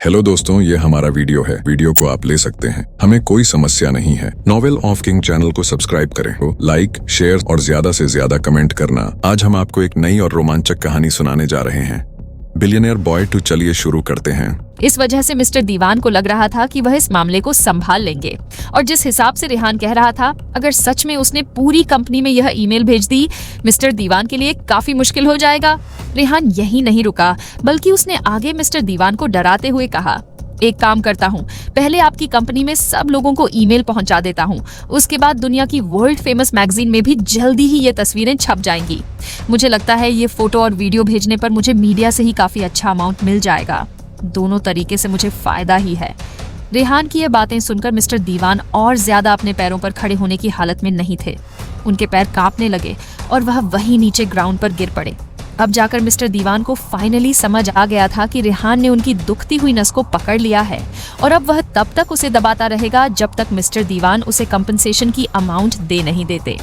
Hello दोस्तों, ये हमारा वीडियो है। वीडियो को आप ले सकते हैं, हमें कोई समस्या नहीं है। नॉवेल ऑफ किंग चैनल को सब्सक्राइब करें, लाइक, शेयर और ज्यादा से ज्यादा कमेंट करना। आज हम आपको एक नई और रोमांचक कहानी सुनाने जा रहे हैं, बिलियनियर बॉय 2। चलिए शुरू करते हैं। इस वजह से मिस्टर दीवान को लग रहा था कि वह इस मामले को संभाल लेंगे, और जिस हिसाब से रेहान कह रहा था, अगर सच में उसने पूरी कंपनी में यह ईमेल भेज दी, मिस्टर दीवान के लिए काफी मुश्किल हो जाएगा। रेहान यही नहीं रुका, बल्कि उसने आगे मिस्टर दीवान को डराते हुए कहा, एक काम करता हूँ, पहले आपकी कंपनी में सब लोगों को ईमेल पहुंचा देता हूँ, उसके बाद दुनिया की वर्ल्ड फेमस मैगजीन में भी जल्दी ही ये तस्वीरें छप जाएंगी। मुझे लगता है ये फोटो और वीडियो भेजने पर मुझे मीडिया से ही काफी अच्छा अमाउंट मिल जाएगा। दोनों तरीके से मुझे फायदा ही है। रेहान की ये बातें सुनकर मिस्टर दीवान और ज्यादा अपने पैरों पर खड़े होने की हालत में नहीं थे। उनके पैर कांपने लगे और वह वहीं नीचे ग्राउंड पर गिर पड़े। अब जाकर मिस्टर दीवान को फाइनली समझ आ गया था कि रेहान ने उनकी दुखती हुई नस को पकड़ लिया है, और अब वह तब तक उसे दबाता रहेगा जब तक मिस्टर दीवान उसे कंपनसेशन की अमाउंट दे नहीं देते।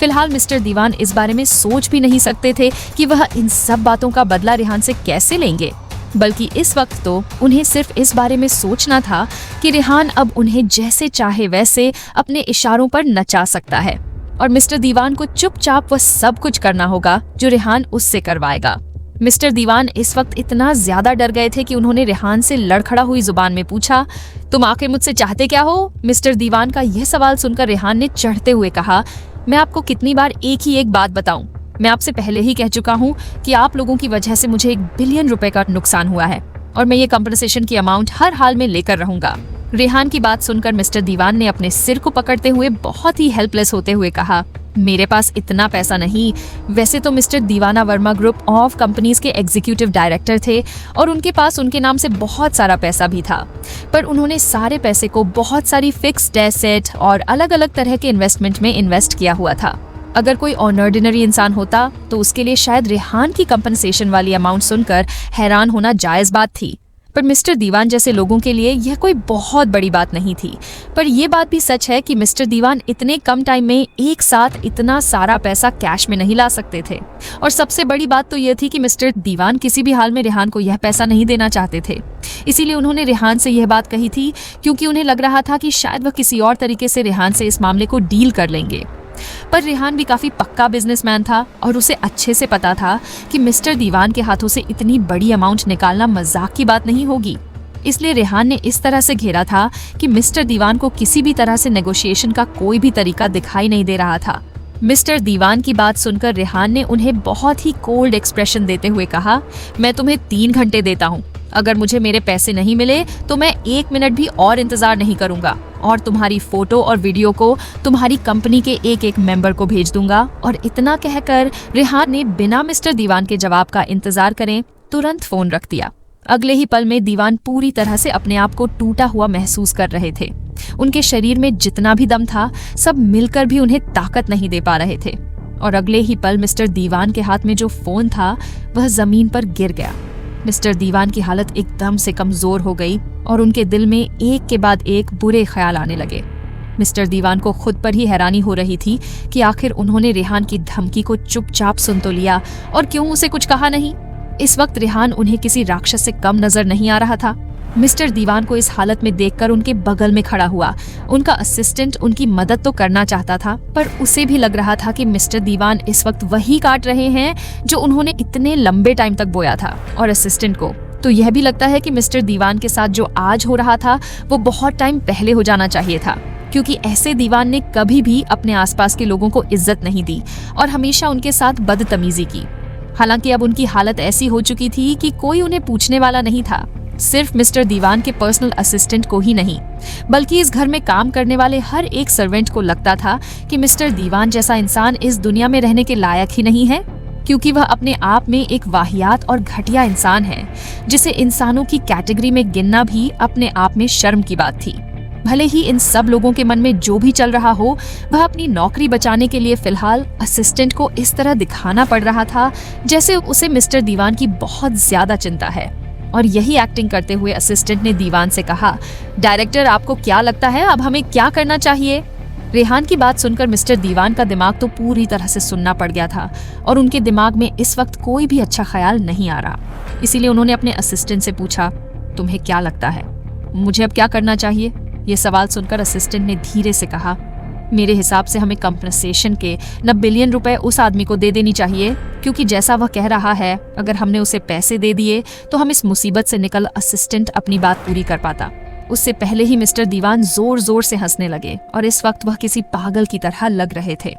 फिलहाल मिस्टर दीवान इस बारे में सोच भी नहीं सकते थे कि वह इन सब बातों का बदला रेहान से कैसे लेंगे, बल्कि इस वक्त तो उन्हें सिर्फ इस बारे में सोचना था कि रेहान अब उन्हें जैसे चाहे वैसे अपने इशारों पर नचा सकता है, और मिस्टर दीवान को चुपचाप वह सब कुछ करना होगा जो रेहान उससे करवाएगा। मिस्टर दीवान इस वक्त इतना ज्यादा डर गए थे कि उन्होंने रेहान से लड़खड़ा हुई जुबान में पूछा, तुम आखिर मुझसे चाहते क्या हो? मिस्टर दीवान का यह सवाल सुनकर रेहान ने चढ़ते हुए कहा, मैं आपको कितनी बार एक ही एक बात बताऊं? मैं आपसे पहले ही कह चुका हूं कि आप लोगों की वजह से मुझे $1 बिलियन का नुकसान हुआ है, और मैं ये कंपनसेशन की अमाउंट हर हाल में लेकर रहूंगा। रेहान की बात सुनकर मिस्टर दीवान ने अपने सिर को पकड़ते हुए बहुत ही हेल्पलेस होते हुए कहा, मेरे पास इतना पैसा नहीं। वैसे तो मिस्टर दीवाना वर्मा ग्रुप ऑफ कंपनीज के एग्जीक्यूटिव डायरेक्टर थे, और उनके पास उनके नाम से बहुत सारा पैसा भी था, पर उन्होंने सारे पैसे को बहुत सारी फिक्स्ड एसेट और अलग अलग तरह के इन्वेस्टमेंट में इन्वेस्ट किया हुआ था। अगर कोई ऑर्डिनरी इंसान होता तो उसके लिए शायद रेहान की कंपनसेशन वाली अमाउंट सुनकर हैरान होना जायज बात थी, पर मिस्टर दीवान जैसे लोगों के लिए यह कोई बहुत बड़ी बात नहीं थी। पर यह बात भी सच है कि मिस्टर दीवान इतने कम टाइम में एक साथ इतना सारा पैसा कैश में नहीं ला सकते थे, और सबसे बड़ी बात तो यह थी कि मिस्टर दीवान किसी भी हाल में रेहान को यह पैसा नहीं देना चाहते थे। इसीलिए उन्होंने रेहान से यह बात कही थी, क्योंकि उन्हें लग रहा था कि शायद वह किसी और तरीके से रेहान से इस मामले को डील कर लेंगे। पर रेहान भी काफी पक्का बिजनेसमैन था, और उसे अच्छे से पता था कि मिस्टर दीवान के हाथों से इतनी बड़ी अमाउंट निकालना मजाक की बात नहीं होगी। इसलिए रेहान ने इस तरह से घेरा था कि मिस्टर दीवान को किसी भी तरह से नेगोशिएशन का कोई भी तरीका दिखाई नहीं दे रहा था। मिस्टर दीवान की बात सुनकर रेहान ने उन्हें बहुत ही कोल्ड एक्सप्रेशन देते हुए कहा, मैं तुम्हें 3 घंटे देता हूँ। अगर मुझे मेरे पैसे नहीं मिले तो मैं 1 मिनट भी और इंतजार नहीं करूंगा, और तुम्हारी फोटो और वीडियो को तुम्हारी कंपनी के एक एक मेंबर को भेज दूंगा। और इतना कहकर रेहान ने बिना मिस्टर दीवान के जवाब का इंतजार करें तुरंत फोन रख दिया। अगले ही पल में दीवान पूरी तरह से अपने आप को टूटा हुआ महसूस कर रहे थे। उनके शरीर में जितना भी दम था, सब मिलकर भी उन्हें ताकत नहीं दे पा रहे थे, और अगले ही पल मिस्टर दीवान के हाथ में जो फोन था वह जमीन पर गिर गया। मिस्टर दीवान की हालत एकदम से कमजोर हो गई, और उनके दिल में एक के बाद एक बुरे ख्याल आने लगे। मिस्टर दीवान को खुद पर ही हैरानी हो रही थी कि आखिर उन्होंने रेहान की धमकी को चुपचाप सुन तो लिया, और क्यों उसे कुछ कहा नहीं। इस वक्त रेहान उन्हें किसी राक्षस से कम नजर नहीं आ रहा था। मिस्टर दीवान को इस हालत में देखकर उनके बगल में खड़ा हुआ उनका असिस्टेंट उनकी मदद तो करना चाहता था, पर उसे भी लग रहा था कि मिस्टर दीवान इस वक्त वही काट रहे हैं जो उन्होंने इतने लंबे टाइम तक बोया था। और असिस्टेंट को तो यह भी लगता है कि मिस्टर दीवान के साथ जो आज हो रहा था वो बहुत टाइम पहले हो जाना चाहिए था, क्योंकि ऐसे दीवान ने कभी भी अपने आसपास के लोगों को इज्जत नहीं दी और हमेशा उनके साथ बदतमीजी की। हालांकि अब उनकी हालत ऐसी हो चुकी थी कि कोई उन्हें पूछने वाला नहीं था। सिर्फ मिस्टर दीवान के पर्सनल असिस्टेंट को ही नहीं, बल्कि इस घर में काम करने वाले हर एक सर्वेंट को लगता था कि मिस्टर दीवान जैसा इंसान इस दुनिया में रहने के लायक ही नहीं है, क्योंकि वह अपने आप में एक वाहियात और घटिया इंसान है, जिसे इंसानों की कैटेगरी में गिनना भी अपने आप में शर्म की बात थी। भले ही इन सब लोगों के मन में जो भी चल रहा हो, वह अपनी नौकरी बचाने के लिए फिलहाल असिस्टेंट को इस तरह दिखाना पड़ रहा था जैसे उसे मिस्टर दीवान की बहुत ज्यादा चिंता है। और यही एक्टिंग करते हुए असिस्टेंट ने दीवान से कहा, डायरेक्टर आपको क्या लगता है अब हमें क्या करना चाहिए? रेहान की बात सुनकर मिस्टर दीवान का दिमाग तो पूरी तरह से सुनना पड़ गया था, और उनके दिमाग में इस वक्त कोई भी अच्छा ख्याल नहीं आ रहा। इसीलिए उन्होंने अपने असिस्टेंट से पूछा, तुम्हें क्या लगता है मुझे अब क्या करना चाहिए? ये सवाल सुनकर असिस्टेंट ने धीरे से कहा, मेरे हिसाब से हमें कंपनसेशन के 9 बिलियन रुपए उस आदमी को दे देनी चाहिए, क्योंकि जैसा वह कह रहा है अगर हमने उसे पैसे दे दिए तो हम इस मुसीबत से निकल। असिस्टेंट अपनी बात पूरी कर पाता उससे पहले ही मिस्टर दीवान जोर जोर से हंसने लगे और इस वक्त वह किसी पागल की तरह लग रहे थे।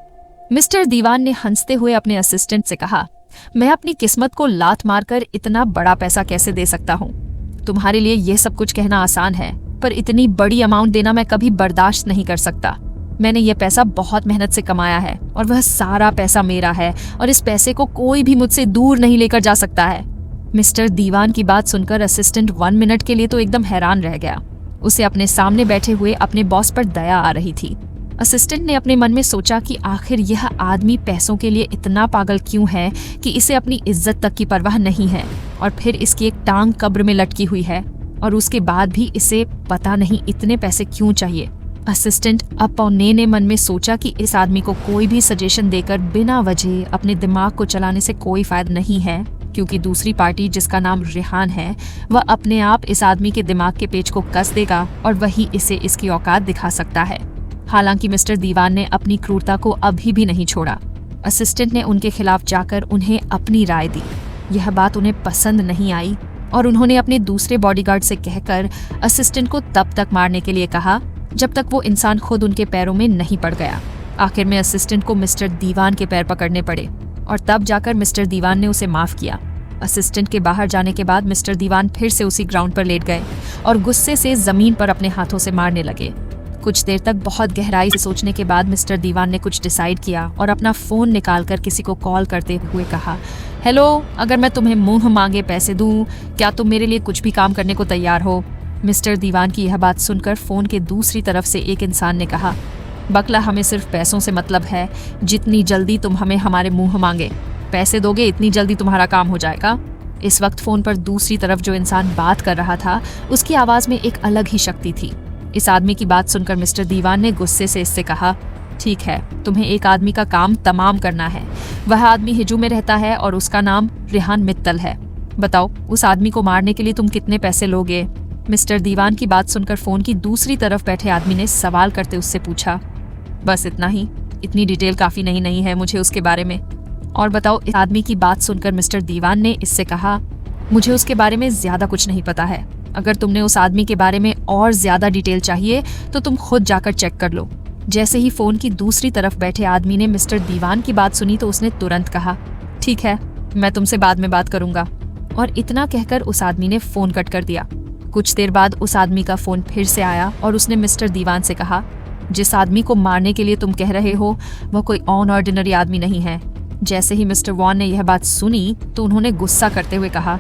मिस्टर दीवान ने हंसते हुए अपने असिस्टेंट से कहा, मैं अपनी किस्मत को लात मारकर इतना बड़ा पैसा कैसे दे सकता हूँ? तुम्हारे लिए यह सब कुछ कहना आसान है, पर इतनी बड़ी अमाउंट देना मैं कभी बर्दाश्त नहीं कर सकता। मैंने यह पैसा बहुत मेहनत से कमाया है और वह सारा पैसा मेरा है और इस पैसे को कोई भी मुझसे दूर नहीं लेकर जा सकता है। मिस्टर दीवान की बात सुनकर असिस्टेंट 1 मिनट के लिए तो एकदम हैरान रह गया। उसे अपने सामने बैठे हुए अपने बॉस पर दया आ रही थी। असिस्टेंट ने अपने मन में सोचा कि आखिर यह आदमी पैसों के लिए इतना पागल क्यों है कि इसे अपनी इज्जत तक की परवाह नहीं है, और फिर इसकी एक टांग कब्र में लटकी हुई है और उसके बाद भी इसे पता नहीं इतने पैसे क्यों चाहिए। असिस्टेंट अब पौने ने मन में सोचा कि इस आदमी को कोई भी सजेशन देकर बिना वजह अपने दिमाग को चलाने से कोई फायदा नहीं है, क्योंकि दूसरी पार्टी जिसका नाम रेहान है वह अपने आप इस आदमी के दिमाग के पेच को कस देगा और वही इसे इसकी औकात दिखा सकता है। हालांकि मिस्टर दीवान ने अपनी क्रूरता को अभी भी नहीं छोड़ा। असिस्टेंट ने उनके खिलाफ जाकर उन्हें अपनी राय दी। यह बात उन्हें पसंद नहीं आई और उन्होंने अपने दूसरे बॉडीगार्ड से कहकर असिस्टेंट को तब तक मारने के लिए कहा जब तक वो इंसान खुद उनके पैरों में नहीं पड़ गया। आखिर में असिस्टेंट को मिस्टर दीवान के पैर पकड़ने पड़े और तब जाकर मिस्टर दीवान ने उसे माफ किया। असिस्टेंट के बाहर जाने के बाद मिस्टर दीवान फिर से उसी ग्राउंड पर लेट गए और गुस्से से जमीन पर अपने हाथों से मारने लगे। कुछ देर तक बहुत गहराई से सोचने के बाद मिस्टर दीवान ने कुछ डिसाइड किया और अपना फोन निकालकर किसी को कॉल करते हुए कहा, हेलो, अगर मैं तुम्हें मुंह मांगे पैसे दूं, क्या तुम मेरे लिए कुछ भी काम करने को तैयार हो? मिस्टर दीवान की यह बात सुनकर फोन के दूसरी तरफ से एक इंसान ने कहा, बकला, हमें सिर्फ पैसों से मतलब है। जितनी जल्दी तुम हमें हमारे मुंह मांगे पैसे दोगे इतनी जल्दी तुम्हारा काम हो जाएगा। इस वक्त फोन पर दूसरी तरफ जो इंसान बात कर रहा था उसकी आवाज में एक अलग ही शक्ति थी। इस आदमी की बात सुनकर मिस्टर दीवान ने गुस्से से इससे कहा, ठीक है, तुम्हें एक आदमी का काम तमाम करना है। वह आदमी हिजू में रहता है और उसका नाम रेहान मित्तल है। बताओ, उस आदमी को मारने के लिए तुम कितने पैसे लोगे? मिस्टर दीवान की बात सुनकर फोन की दूसरी तरफ बैठे आदमी ने सवाल करते उससे पूछा, बस इतना ही? इतनी डिटेल काफी नहीं है मुझे उसके बारे में। और बताओ। इस आदमी की बात सुनकर मिस्टर दीवान ने इससे कहा, मुझे उसके बारे में ज्यादा कुछ नहीं पता है। अगर तुमने उस आदमी के बारे में और ज्यादा डिटेल चाहिए तो तुम खुद जाकर चेक कर लो। जैसे ही फोन की दूसरी तरफ बैठे आदमी ने मिस्टर दीवान की बात सुनी तो उसने तुरंत कहा, ठीक है, मैं तुमसे बाद में बात करूंगा। और इतना कहकर उस आदमी ने फोन कट कर दिया। कुछ देर बाद उस आदमी का फोन फिर से आया और उसने मिस्टर दीवान से कहा, जिस आदमी को मारने के लिए तुम कह रहे हो वह कोई ऑन ऑर्डिनरी आदमी नहीं है। जैसे ही मिस्टर वॉन ने यह बात सुनी तो उन्होंने गुस्सा करते हुए कहा,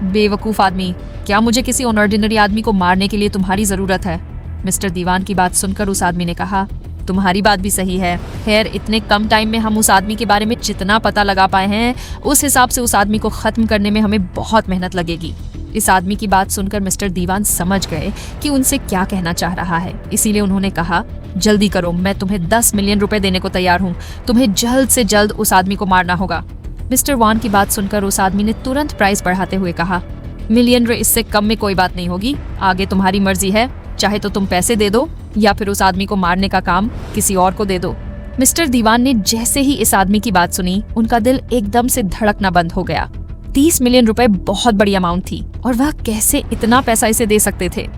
बेवकूफ आदमी, क्या मुझे किसी ऑन ऑर्डिनरी आदमी को मारने के लिए तुम्हारी जरूरत है? मिस्टर दीवान की बात सुनकर उस आदमी ने कहा, तुम्हारी बात भी सही है। खैर, इतने कम टाइम में हम उस आदमी के बारे में जितना पता लगा पाए हैं उस हिसाब से उस आदमी को खत्म करने में हमें बहुत मेहनत लगेगी। इस आदमी की बात सुनकर मिस्टर दीवान समझ गए कि उनसे क्या कहना चाह रहा है, इसीलिए उन्होंने कहा, जल्दी करो, मैं तुम्हें 10 मिलियन रुपए देने को तैयार हूँ। तुम्हें जल्द से जल्द उस आदमी को मारना होगा। मिस्टर वॉन की बात सुनकर उस आदमी ने तुरंत प्राइस बढ़ाते हुए कहा, मिलियन रे, इससे कम में कोई बात नहीं होगी। आगे तुम्हारी मर्जी है, चाहे तो तुम पैसे दे दो या फिर उस आदमी को मारने का काम किसी और को दे दो। मिस्टर दीवान ने जैसे ही इस आदमी की बात सुनी उनका दिल एकदम से धड़कना बंद हो गया। 30 मिलियन रुपए बहुत बड़ी अमाउंट थी और वह कैसे इतना पैसा इसे दे सकते थे।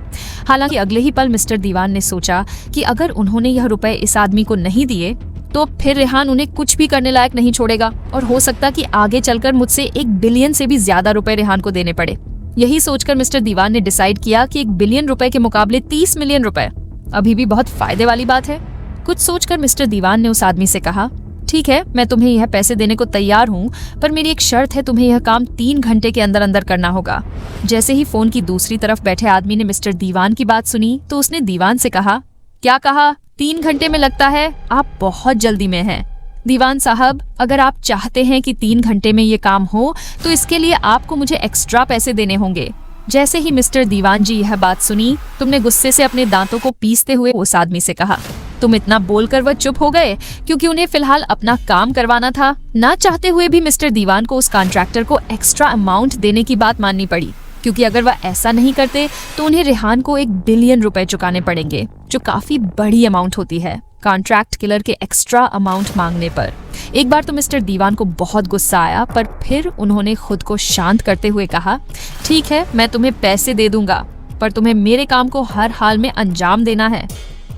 हालांकि अगले ही पल मिस्टर दीवान ने सोचा कि अगर उन्होंने यह रुपए इस आदमी को नहीं दिए तो फिर रेहान उन्हें कुछ भी करने लायक नहीं छोड़ेगा और हो सकता कि आगे चलकर मुझसे 1 बिलियन से भी ज्यादा रुपए रेहान को देने पड़े। यही सोचकर मिस्टर दीवान ने डिसाइड किया कि 1 बिलियन रुपए के मुकाबले 30 मिलियन रुपए अभी भी बहुत फायदे वाली बात है। कुछ सोचकर मिस्टर दीवान ने उस आदमी से कहा, ठीक है, मैं तुम्हें यह पैसे देने को तैयार हूँ, पर मेरी एक शर्त है, तुम्हें यह काम 3 घंटे के अंदर अंदर करना होगा। जैसे ही फोन की दूसरी तरफ बैठे आदमी ने मिस्टर दीवान की बात सुनी तो उसने दीवान से कहा, क्या कहा? 3 घंटे में? लगता है आप बहुत जल्दी में हैं। दीवान साहब, अगर आप चाहते हैं कि 3 घंटे में ये काम हो तो इसके लिए आपको मुझे एक्स्ट्रा पैसे देने होंगे। जैसे ही मिस्टर दीवान जी यह बात सुनी, तुमने गुस्से से अपने दांतों को पीसते हुए उस आदमी से कहा। तुम इतना बोलकर वह चुप हो गए क्योंकि उन्हें फिलहाल अपना काम करवाना था। ना चाहते हुए भी मिस्टर दीवान को उस कॉन्ट्रैक्टर को एक्स्ट्रा अमाउंट देने की बात माननी पड़ी। क्योंकि अगर वह ऐसा नहीं करते तो उन्हें रेहान को 1 बिलियन रुपए चुकाने पड़ेंगे, जो काफी बड़ी अमाउंट होती है कॉन्ट्रैक्ट किलर के एक्स्ट्रा अमाउंट मांगने पर। एक बार तो मिस्टर दीवान को बहुत गुस्सा आया, पर फिर उन्होंने खुद को शांत करते हुए कहा, ठीक है, मैं तुम्हें पैसे दे दूंगा, पर तुम्हें मेरे काम को हर हाल में अंजाम देना है।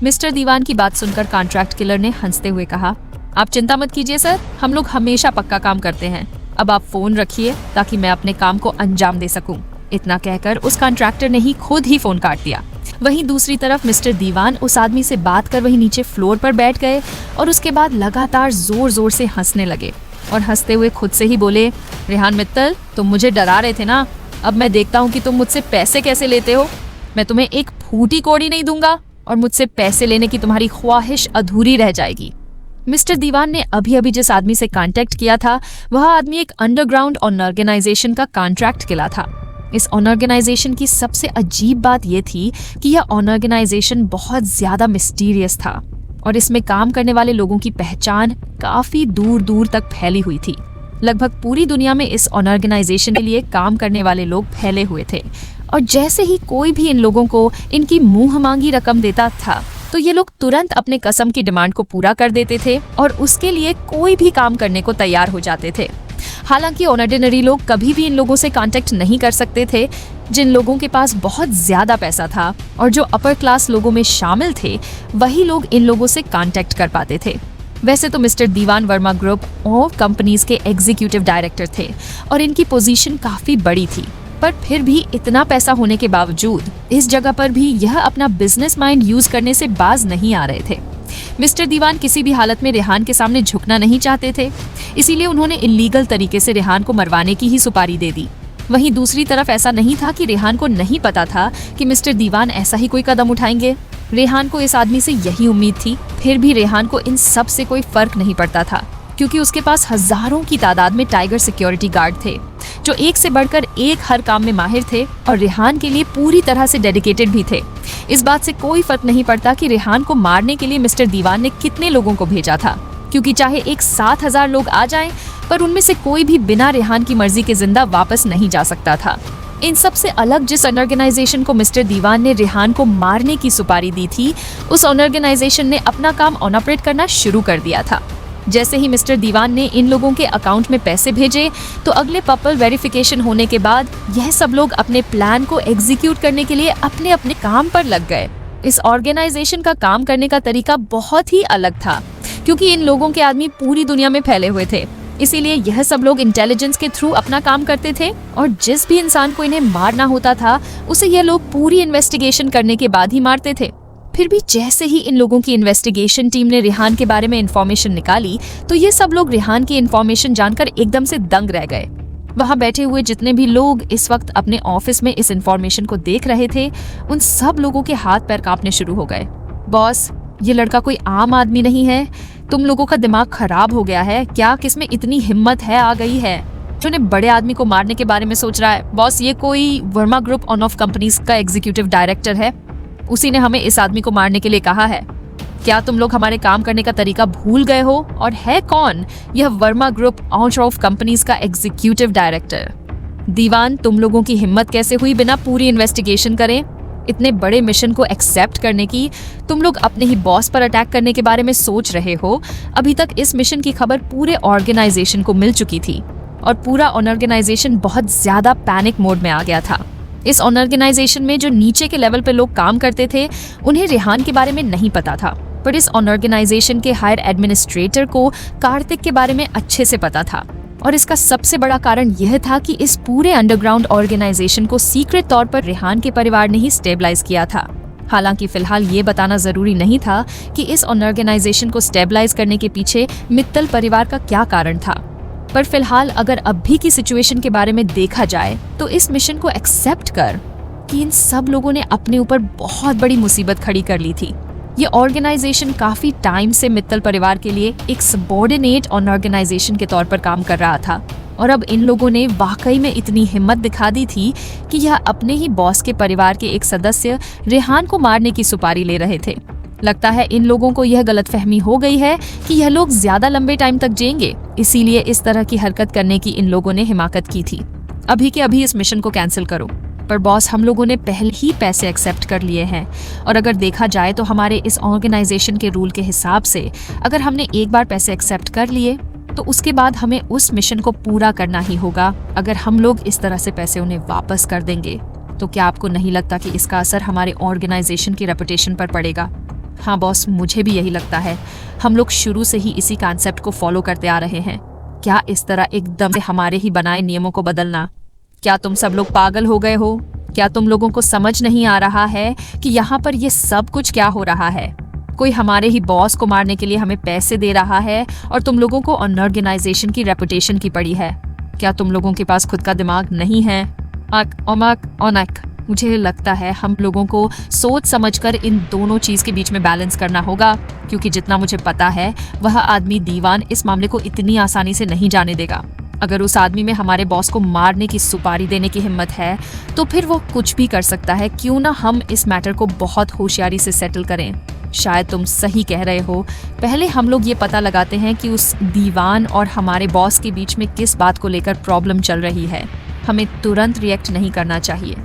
मिस्टर दीवान की बात सुनकर कॉन्ट्रैक्ट किलर ने हंसते हुए कहा, आप चिंता मत कीजिए सर, हम लोग हमेशा पक्का काम करते हैं। अब आप फोन रखिए ताकि मैं अपने काम को अंजाम दे सकूं। इतना कहकर उस कॉन्ट्रैक्टर ने ही खुद ही फोन काट दिया। वहीं दूसरी तरफ मिस्टर दीवान उस आदमी से बात कर वहीं नीचे फ्लोर पर बैठ गए और उसके बाद लगातार जोर जोर से हंसने लगे और हंसते हुए खुद से ही बोले, रेहान मित्तल, तुम मुझे डरा रहे थे ना, अब मैं देखता हूँ कि तुम मुझसे पैसे कैसे लेते हो। मैं तुम्हें एक फूटी कौड़ी नहीं दूंगा और मुझसे पैसे लेने की तुम्हारी ख्वाहिश अधूरी रह जाएगी। मिस्टर दीवान ने अभी अभी जिस आदमी से कांटेक्ट किया था, वह आदमी एक अंडरग्राउंड ऑर्गेनाइजेशन का कॉन्ट्रैक्ट किला था। इस ऑर्गेनाइजेशन की सबसे अजीब बात यह थी कि यह ऑर्गेनाइजेशन बहुत ज्यादा मिस्टीरियस था और इसमें काम करने वाले लोगों की पहचान काफी दूर दूर तक फैली हुई थी। लगभग पूरी दुनिया में इस ऑर्गेनाइजेशन के लिए काम करने वाले लोग फैले हुए थे और जैसे ही कोई भी इन लोगों को इनकी मुंह मांगी रकम देता था तो ये लोग तुरंत अपने कसम की डिमांड को पूरा कर देते थे और उसके लिए कोई भी काम करने को तैयार हो जाते थे। हालांकि ऑर्डिनरी लोग कभी भी इन लोगों से कांटेक्ट नहीं कर सकते थे। जिन लोगों के पास बहुत ज्यादा पैसा था और जो अपर क्लास लोगों में शामिल थे, वही लोग इन लोगों से कांटेक्ट कर पाते थे। वैसे तो मिस्टर दीवान वर्मा ग्रुप और कंपनीज के एग्जीक्यूटिव डायरेक्टर थे और इनकी पोजीशन काफी बड़ी थी, पर फिर भी इतना पैसा होने के बावजूद इस जगह पर भी यह अपना बिजनेस माइंड यूज करने से बाज नहीं आ रहे थे। मिस्टर दीवान किसी भी हालत में रेहान के सामने झुकना नहीं चाहते थे, इसीलिए उन्होंने इलीगल तरीके से रेहान को मरवाने की ही सुपारी दे दी। वहीं दूसरी तरफ ऐसा नहीं था कि रेहान को नहीं पता था कि मिस्टर दीवान ऐसा ही कोई कदम उठाएंगे। रेहान को इस आदमी से यही उम्मीद थी, फिर भी रेहान को इन सब से कोई फर्क नहीं पड़ता था, क्योंकि उसके पास हजारों की तादाद में टाइगर सिक्योरिटी गार्ड थे जो एक से बढ़कर एक हर काम में माहिर थे और रेहान के लिए पूरी तरह से डेडिकेटेड भी थे। इस बात से कोई फर्क नहीं पड़ता कि रेहान को मारने के लिए मिस्टर दीवान ने कितने लोगों को भेजा था, क्योंकि चाहे एक 7,000 लोग आ जाएं, पर उनमें से कोई भी बिना रेहान की मर्जी के जिंदा वापस नहीं जा सकता था। इन सब से अलग जिस ऑर्गेनाइजेशन को मिस्टर दीवान ने रेहान को मारने की सुपारी दी थी, उस ऑर्गेनाइजेशन ने अपना काम ऑपरेट करना शुरू कर दिया था। जैसे ही मिस्टर दीवान ने इन लोगों के अकाउंट में पैसे भेजे, तो अगले पपल वेरिफिकेशन होने के बाद यह सब लोग अपने प्लान को एग्जीक्यूट करने के लिए अपने अपने काम पर लग गए। इस ऑर्गेनाइजेशन का काम करने का तरीका बहुत ही अलग था, क्योंकि इन लोगों के आदमी पूरी दुनिया में फैले हुए थे, इसीलिए यह सब लोग इंटेलिजेंस के थ्रू अपना काम करते थे और जिस भी इंसान को इन्हें मारना होता था, उसे यह लोग पूरी इन्वेस्टिगेशन करने के बाद ही मारते थे। फिर भी जैसे ही इन लोगों की इन्वेस्टिगेशन टीम ने रेहान के बारे में इंफॉर्मेशन निकाली, तो ये सब लोग रेहान की इंफॉर्मेशन जानकर एकदम से दंग रह गए। वहां बैठे हुए जितने भी लोग इस वक्त अपने ऑफिस में इस इंफॉर्मेशन को देख रहे थे, उन सब लोगों के हाथ पैर कांपने शुरू हो गए। बॉस, ये लड़का कोई आम आदमी नहीं है, तुम लोगों का दिमाग खराब हो गया है क्या? किसमें इतनी हिम्मत आ गई है जो ने बड़े आदमी को मारने के बारे में सोच रहा है? बॉस, ये कोई वर्मा ग्रुप ऑफ कंपनीज का एग्जीक्यूटिव डायरेक्टर है, उसी ने हमें इस आदमी को मारने के लिए कहा है। क्या तुम लोग हमारे काम करने का तरीका भूल गए हो? और है कौन यह वर्मा ग्रुप ऑफ कंपनीज का एग्जीक्यूटिव डायरेक्टर? दीवान, तुम लोगों की हिम्मत कैसे हुई बिना पूरी इन्वेस्टिगेशन करें इतने बड़े मिशन को एक्सेप्ट करने की? तुम लोग अपने ही बॉस पर अटैक करने के बारे में सोच रहे हो। अभी तक इस मिशन की खबर पूरे ऑर्गेनाइजेशन को मिल चुकी थी और पूरा ऑर्गेनाइजेशन बहुत ज्यादा पैनिक मोड में आ गया था। इस ऑर्गेनाइजेशन में जो नीचे के लेवल पे लोग काम करते थे, उन्हें रेहान के बारे में नहीं पता था, पर इस ऑर्गेनाइजेशन के हायर एडमिनिस्ट्रेटर को कार्तिक के बारे में अच्छे से पता था। और इसका सबसे बड़ा कारण यह था कि इस पूरे अंडरग्राउंड ऑर्गेनाइजेशन को सीक्रेट तौर पर रेहान के परिवार ने ही स्टेबलाइज किया था। हालांकि फिलहाल ये बताना जरूरी नहीं था कि इस ऑर्गेनाइजेशन को स्टेबलाइज करने के पीछे मित्तल परिवार का क्या कारण था, पर फिलहाल अगर अब भी की सिचुएशन के बारे में देखा जाए तो इस मिशन को एक्सेप्ट कर कि इन सब लोगों ने अपने ऊपर बहुत बड़ी मुसीबत खड़ी कर ली थी। ये ऑर्गेनाइजेशन काफी टाइम से मित्तल परिवार के लिए एक सबऑर्डिनेट ऑर्गेनाइजेशन के तौर पर काम कर रहा था और अब इन लोगों ने वाकई में इतनी हिम्मत दिखा दी थी कि यह अपने ही बॉस के परिवार के एक सदस्य रेहान को मारने की सुपारी ले रहे थे। लगता है इन लोगों को यह गलतफहमी हो गई है कि यह लोग ज्यादा लंबे टाइम तक जिएंगे, इसीलिए इस तरह की हरकत करने की इन लोगों ने हिमाकत की थी। अभी के अभी इस मिशन को कैंसिल करो। पर बॉस हम लोगों ने पहले ही पैसे एक्सेप्ट कर लिए हैं और अगर देखा जाए तो हमारे इस ऑर्गेनाइजेशन के रूल के हिसाब से अगर हमने एक बार पैसे एक्सेप्ट कर लिए तो उसके बाद हमें उस मिशन को पूरा करना ही होगा। अगर हम लोग इस तरह से पैसे उन्हें वापस कर देंगे तो क्या आपको नहीं लगता कि इसका असर हमारे ऑर्गेनाइजेशन की रेपुटेशन पर पड़ेगा? हाँ बॉस, मुझे भी यही लगता है। हम लोग शुरू से ही इसी कॉन्सेप्ट को फॉलो करते आ रहे हैं। क्या इस तरह एकदम से हमारे ही बनाए नियमों को बदलना? क्या तुम सब लोग पागल हो गए हो? क्या तुम लोगों को समझ नहीं आ रहा है कि यहाँ पर ये सब कुछ क्या हो रहा है? कोई हमारे ही बॉस को मारने के लिए हमें पैसे दे रहा है और तुम लोगों को ऑर्गेनाइजेशन की रेपुटेशन की पड़ी है। क्या तुम लोगों के पास खुद का दिमाग नहीं है? मुझे लगता है हम लोगों को सोच समझकर इन दोनों चीज के बीच में बैलेंस करना होगा, क्योंकि जितना मुझे पता है वह आदमी दीवान इस मामले को इतनी आसानी से नहीं जाने देगा। अगर उस आदमी में हमारे बॉस को मारने की सुपारी देने की हिम्मत है तो फिर वो कुछ भी कर सकता है। क्यों ना हम इस मैटर को बहुत होशियारी से सेटल करें। शायद तुम सही कह रहे हो। पहले हम लोग ये पता लगाते हैं कि उस दीवान और हमारे बॉस के बीच में किस बात को लेकर प्रॉब्लम चल रही है। हमें तुरंत रिएक्ट नहीं करना चाहिए,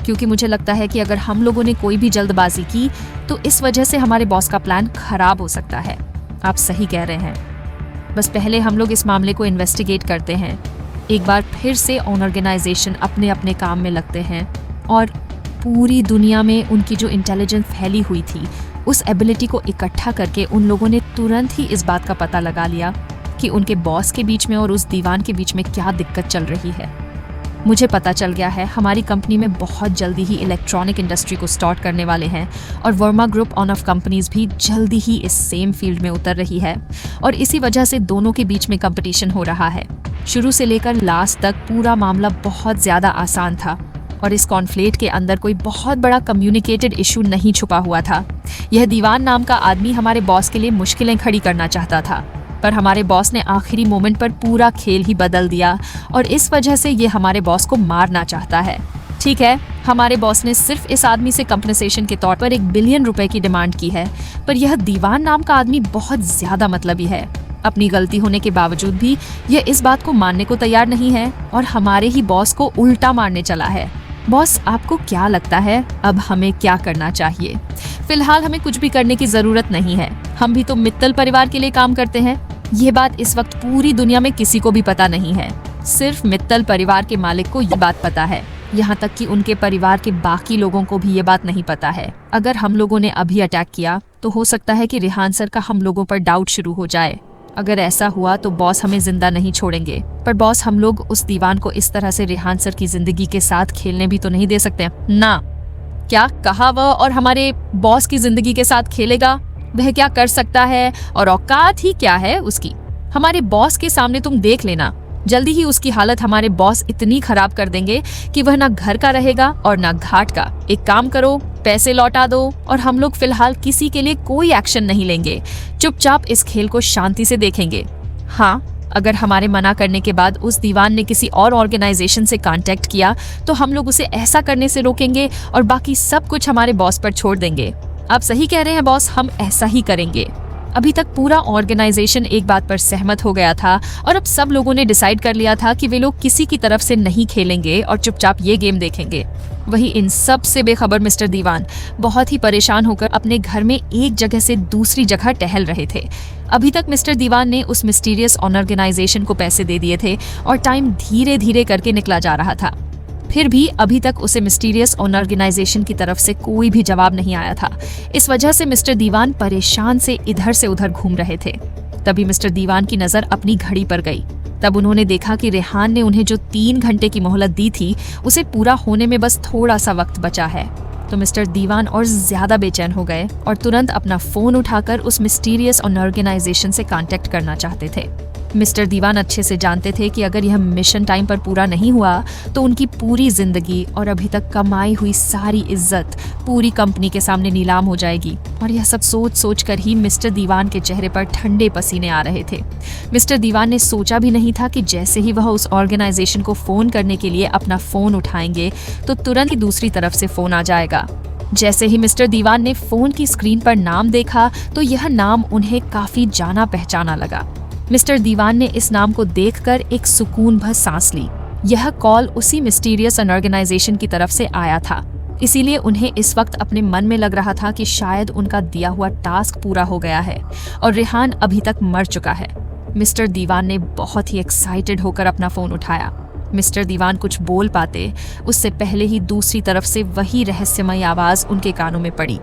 क्योंकि मुझे लगता है कि अगर हम लोगों ने कोई भी जल्दबाजी की तो इस वजह से हमारे बॉस का प्लान खराब हो सकता है। आप सही कह रहे हैं। बस पहले हम लोग इस मामले को इन्वेस्टिगेट करते हैं। एक बार फिर से ऑर्गेनाइजेशन अपने अपने काम में लगते हैं और पूरी दुनिया में उनकी जो इंटेलिजेंस फैली हुई थी उस एबिलिटी को इकट्ठा करके उन लोगों ने तुरंत ही इस बात का पता लगा लिया कि उनके बॉस के बीच में और उस दीवान के बीच में क्या दिक्कत चल रही है। मुझे पता चल गया है हमारी कंपनी में बहुत जल्दी ही इलेक्ट्रॉनिक इंडस्ट्री को स्टार्ट करने वाले हैं और वर्मा ग्रुप ऑफ कंपनीज भी जल्दी ही इस सेम फील्ड में उतर रही है और इसी वजह से दोनों के बीच में कंपटीशन हो रहा है। शुरू से लेकर लास्ट तक पूरा मामला बहुत ज्यादा आसान था और इस कॉन्फ्लिक्ट के अंदर कोई बहुत बड़ा कम्युनिकेटेड इशू नहीं छुपा हुआ था। यह दीवान नाम का आदमी हमारे बॉस के लिए मुश्किलें खड़ी करना चाहता था, पर हमारे बॉस ने आखिरी मोमेंट पर पूरा खेल ही बदल दिया और इस वजह से ये हमारे बॉस को मारना चाहता है। ठीक है, हमारे बॉस ने सिर्फ इस आदमी से कंपनसेशन के तौर पर 1 बिलियन रुपए की डिमांड की है, पर यह दीवान नाम का आदमी बहुत ज्यादा मतलबी है। अपनी गलती होने के बावजूद भी यह इस बात को मानने को तैयार नहीं है और हमारे ही बॉस को उल्टा मारने चला है। बॉस, आपको क्या लगता है अब हमें क्या करना चाहिए? फिलहाल हमें कुछ भी करने की जरूरत नहीं है। हम भी तो मित्तल परिवार के लिए काम करते हैं। ये बात इस वक्त पूरी दुनिया में किसी को भी पता नहीं है। सिर्फ मित्तल परिवार के मालिक को ये बात पता है। यहाँ तक कि उनके परिवार के बाकी लोगों को भी ये बात नहीं पता है। अगर हम लोगों ने अभी अटैक किया तो हो सकता है कि रेहान सर का हम लोगों पर डाउट शुरू हो जाए। अगर ऐसा हुआ तो बॉस हमें जिंदा नहीं छोड़ेंगे, पर बॉस हम लोग उस दीवान को इस तरह से रेहान सर की जिंदगी के साथ खेलने भी तो नहीं दे सकते ना। क्या कहा वह और हमारे बॉस की जिंदगी के साथ खेलेगा? वह क्या कर सकता है और औकात ही क्या है उसकी? हमारे बॉस के सामने तुम देख लेना, जल्दी ही उसकी हालत हमारे बॉस इतनी खराब कर देंगे कि वह ना घर का रहेगा और ना घाट का। एक काम करो, पैसे लौटा दो और हम लोग फिलहाल किसी के लिए कोई एक्शन नहीं लेंगे। चुपचाप इस खेल को शांति से देखेंगे। हाँ, अगर हमारे मना करने के बाद उस दीवान ने किसी और ऑर्गेनाइजेशन से कांटेक्ट किया तो हम लोग उसे ऐसा करने से रोकेंगे और बाकी सब कुछ हमारे बॉस पर छोड़ देंगे। आप सही कह रहे हैं बॉस, हम ऐसा ही करेंगे। अभी तक पूरा ऑर्गेनाइजेशन एक बात पर सहमत हो गया था और अब सब लोगों ने डिसाइड कर लिया था कि वे लोग किसी की तरफ से नहीं खेलेंगे और चुपचाप ये गेम देखेंगे। वही इन सब से बेखबर मिस्टर दीवान बहुत ही परेशान होकर अपने घर में एक जगह से दूसरी जगह टहल रहे थे। अभी तक मिस्टर दीवान ने उस मिस्टीरियस ऑर्गेनाइजेशन को पैसे दे दिए थे और टाइम धीरे धीरे करके निकला जा रहा था। फिर भी अभी तक उसे मिस्टीरियस ऑर्गेनाइजेशन की तरफ से कोई भी जवाब नहीं आया था। इस वजह से मिस्टर दीवान परेशान से इधर से उधर घूम रहे थे। तभी मिस्टर दीवान की नजर अपनी घड़ी पर गई। तब उन्होंने देखा कि रेहान ने उन्हें जो 3 घंटे की मोहलत दी थी उसे पूरा होने में बस थोड़ा सा वक्त बचा है। तो मिस्टर दीवान और ज्यादा बेचैन हो गए और तुरंत अपना फोन उठाकर उस मिस्टीरियस ऑर्गेनाइजेशन से कांटेक्ट करना चाहते थे। मिस्टर दीवान अच्छे से जानते थे कि अगर यह मिशन टाइम पर पूरा नहीं हुआ तो उनकी पूरी जिंदगी और अभी तक कमाई हुई सारी इज्जत पूरी कंपनी के सामने नीलाम हो जाएगी। और यह सब सोच सोच कर ही मिस्टर दीवान के चेहरे पर ठंडे पसीने आ रहे थे। मिस्टर दीवान ने सोचा भी नहीं था कि जैसे ही वह उस ऑर्गेनाइजेशन को फोन करने के लिए अपना फोन उठाएंगे तो तुरंत ही दूसरी तरफ से फोन आ जाएगा। जैसे ही मिस्टर दीवान ने फोन की स्क्रीन पर नाम देखा तो यह नाम उन्हें काफी जाना पहचाना लगा। मिस्टर दीवान ने इस नाम को देखकर एक सुकून भर सांस ली यह कॉल उसी मिस्टीरियस ऑर्गेनाइजेशन की तरफ से आया था, इसीलिए उन्हें इस वक्त अपने मन में लग रहा था कि शायद उनका दिया हुआ टास्क पूरा हो गया है और रेहान अभी तक मर चुका है। मिस्टर दीवान ने बहुत ही एक्साइटेड होकर अपना फोन उठाया। मिस्टर दीवान कुछ बोल पाते उससे पहले ही दूसरी तरफ से वही रहस्यमयी आवाज उनके कानों में पड़ी।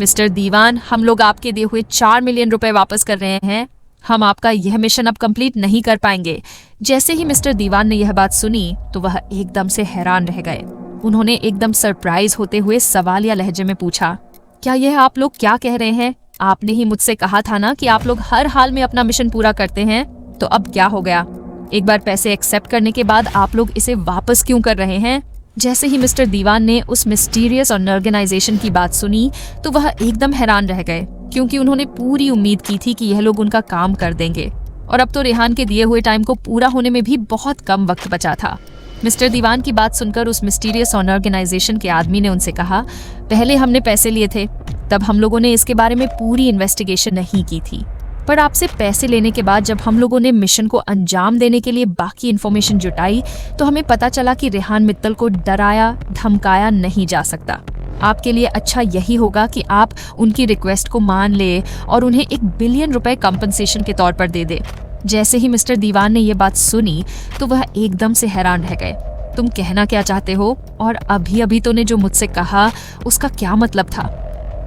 मिस्टर दीवान, हम लोग आपके दिए हुए 4 मिलियन रुपए वापस कर रहे हैं। हम आपका यह मिशन अब कंप्लीट नहीं कर पाएंगे। जैसे ही मिस्टर दीवान ने यह बात सुनी तो वह एकदम से हैरान रह गए। उन्होंने एकदम सरप्राइज होते हुए सवालिया लहजे में पूछा, क्या यह आप लोग क्या कह रहे हैं? आपने ही मुझसे कहा था ना कि आप लोग हर हाल में अपना मिशन पूरा करते हैं, तो अब क्या हो गया? एक बार पैसे एक्सेप्ट करने के बाद आप लोग इसे वापस क्यों कर रहे हैं? जैसे ही मिस्टर दीवान ने उस मिस्टीरियस ऑर्गेनाइजेशन की बात सुनी तो वह एकदम हैरान रह गए, क्योंकि उन्होंने पूरी उम्मीद की थी कि यह लोग उनका काम कर देंगे और अब तो रेहान के दिए हुए टाइम को पूरा होने में भी बहुत कम वक्त बचा था। मिस्टर दीवान की बात सुनकर उस मिस्टीरियस ऑर्गेनाइजेशन के आदमी ने उनसे कहा, पहले हमने पैसे लिए थे, तब हम लोगों ने इसके बारे में पूरी इन्वेस्टिगेशन नहीं की थी, पर आपसे पैसे लेने के बाद जब हम लोगों ने मिशन को अंजाम देने के लिए बाकी इन्फॉर्मेशन जुटाई तो हमें पता चला कि रेहान मित्तल को डराया धमकाया नहीं जा सकता। आपके लिए अच्छा यही होगा कि आप उनकी रिक्वेस्ट को मान ले और उन्हें 1 बिलियन रुपए कंपनसेशन के तौर पर दे दे। जैसे ही मिस्टर दीवान ने ये बात सुनी तो वह एकदम से हैरान रह गए। तुम कहना क्या चाहते हो? और अभी अभी तूने जो मुझसे कहा उसका क्या मतलब था?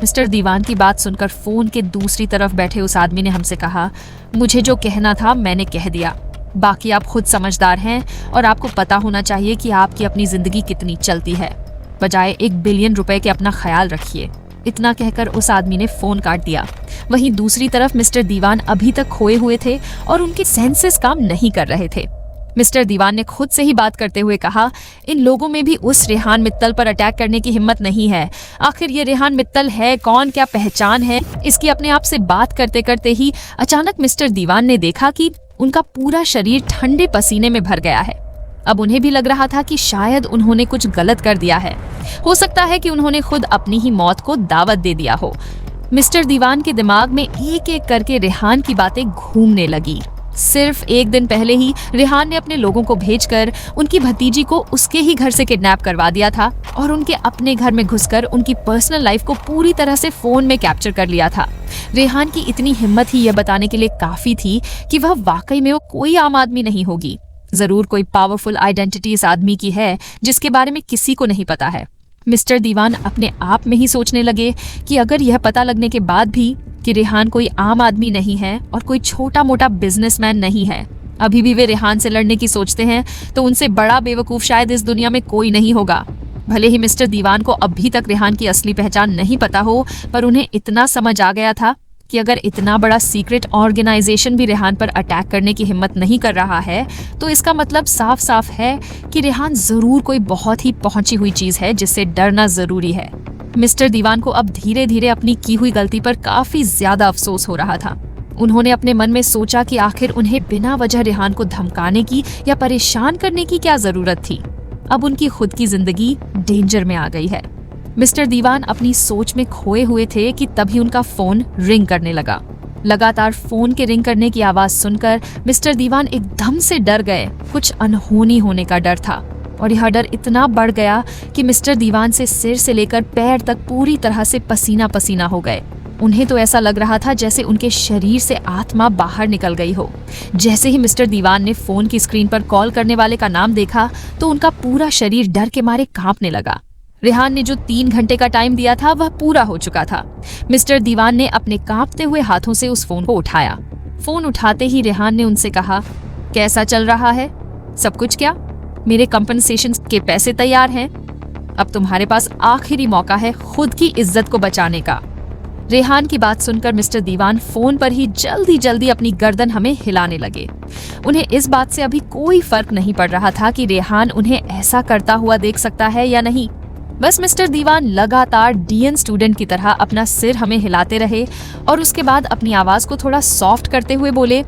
मिस्टर दीवान की बात सुनकर फोन के दूसरी तरफ बैठे उस आदमी ने हमसे कहा, मुझे जो कहना था मैंने कह दिया, बाकी आप खुद समझदार हैं और आपको पता होना चाहिए कि आपकी अपनी जिंदगी कितनी चलती है। बजाय 1 बिलियन रुपए के अपना ख्याल रखिए। इतना कहकर उस आदमी ने फोन काट दिया। वहीं दूसरी तरफ मिस्टर दीवान अभी तक खोए हुए थे और उनके सेंसेस काम नहीं कर रहे थे। मिस्टर दीवान ने खुद से ही बात करते हुए कहा, इन लोगों में भी उस रेहान मित्तल पर अटैक करने की हिम्मत नहीं है। आखिर ये रेहान मित्तल है कौन, क्या पहचान है? इसकी अपने आप से बात करते करते ही अचानक मिस्टर दीवान ने देखा कि उनका पूरा शरीर ठंडे पसीने में भर गया है। अब उन्हें भी लग रहा था कि शायद उन्होंने कुछ गलत कर दिया है। हो सकता है कि उन्होंने खुद अपनी ही मौत को दावत दे दिया हो। मिस्टर दीवान के दिमाग में एक एक करके रेहान की बातें घूमने लगी। सिर्फ 1 दिन पहले ही रेहान ने अपने लोगों को भेजकर उनकी भतीजी को उसके ही घर से किडनैप करवा दिया था और उनके अपने घर में घुसकर उनकी पर्सनल लाइफ को पूरी तरह से फोन में कैप्चर कर लिया था। रेहान की इतनी हिम्मत ही यह बताने के लिए काफी थी कि वह वाकई में वो कोई आम आदमी नहीं होगी। जरूर कोई पावरफुल आइडेंटिटी इस आदमी की है जिसके बारे में किसी को नहीं पता है। मिस्टर दीवान अपने आप में ही सोचने लगे कि अगर यह पता लगने के बाद भी कि रेहान कोई आम आदमी नहीं है और कोई छोटा मोटा बिजनेसमैन नहीं है, अभी भी वे रेहान से लड़ने की सोचते हैं, तो उनसे बड़ा बेवकूफ शायद इस दुनिया में कोई नहीं होगा। भले ही मिस्टर दीवान को अभी तक रेहान की असली पहचान नहीं पता हो, पर उन्हें इतना समझ आ गया था कि अगर इतना बड़ा सीक्रेट ऑर्गेनाइजेशन भी रेहान पर अटैक करने की हिम्मत नहीं कर रहा है तो इसका मतलब साफ साफ है कि रेहान जरूर कोई बहुत ही पहुंची हुई चीज है जिससे डरना जरूरी है। मिस्टर दीवान को अब धीरे धीरे अपनी की हुई गलती पर काफी ज्यादा अफसोस हो रहा था। उन्होंने अपने मन में सोचा कि आखिर उन्हें बिना वजह रेहान को धमकाने की या परेशान करने की क्या जरूरत थी। अब उनकी खुद की जिंदगी डेंजर में आ गई है। मिस्टर दीवान अपनी सोच में खोए हुए थे कि तभी उनका फोन रिंग करने लगा। लगातार फोन के रिंग करने की आवाज सुनकर मिस्टर दीवान एकदम से डर गए। कुछ अनहोनी होने का डर था और यह डर इतना बढ़ गया कि मिस्टर दीवान से सिर से लेकर पैर तक पूरी तरह से पसीना पसीना हो गए। उन्हें तो ऐसा लग रहा था जैसे उनके शरीर से आत्मा बाहर निकल गई हो। जैसे ही मिस्टर दीवान ने फोन की स्क्रीन पर कॉल करने वाले का नाम देखा तो उनका पूरा शरीर डर के मारे कांपने लगा। रेहान ने जो 3 घंटे का टाइम दिया था वह पूरा हो चुका था। मिस्टर दीवान ने अपने कांपते हुए हाथों से उस फोन को उठाया। फोन उठाते ही रेहान ने उनसे कहा, कैसा चल रहा है सब कुछ? क्या मेरे कंपनसेशन के पैसे तैयार हैं? अब तुम्हारे पास आखिरी मौका है खुद की इज्जत को बचाने का। रेहान की बात सुनकर मिस्टर दीवान फोन पर ही जल्दी जल्दी अपनी गर्दन हमें हिलाने लगे। उन्हें इस बात से अभी कोई फर्क नहीं पड़ रहा था कि रेहान उन्हें ऐसा करता हुआ देख सकता है या नहीं। बस मिस्टर दीवान लगातार डीएन स्टूडेंट की तरह अपना सिर हमें हिलाते रहे और उसके बाद अपनी आवाज को थोड़ा सॉफ्ट करते हुए बोले,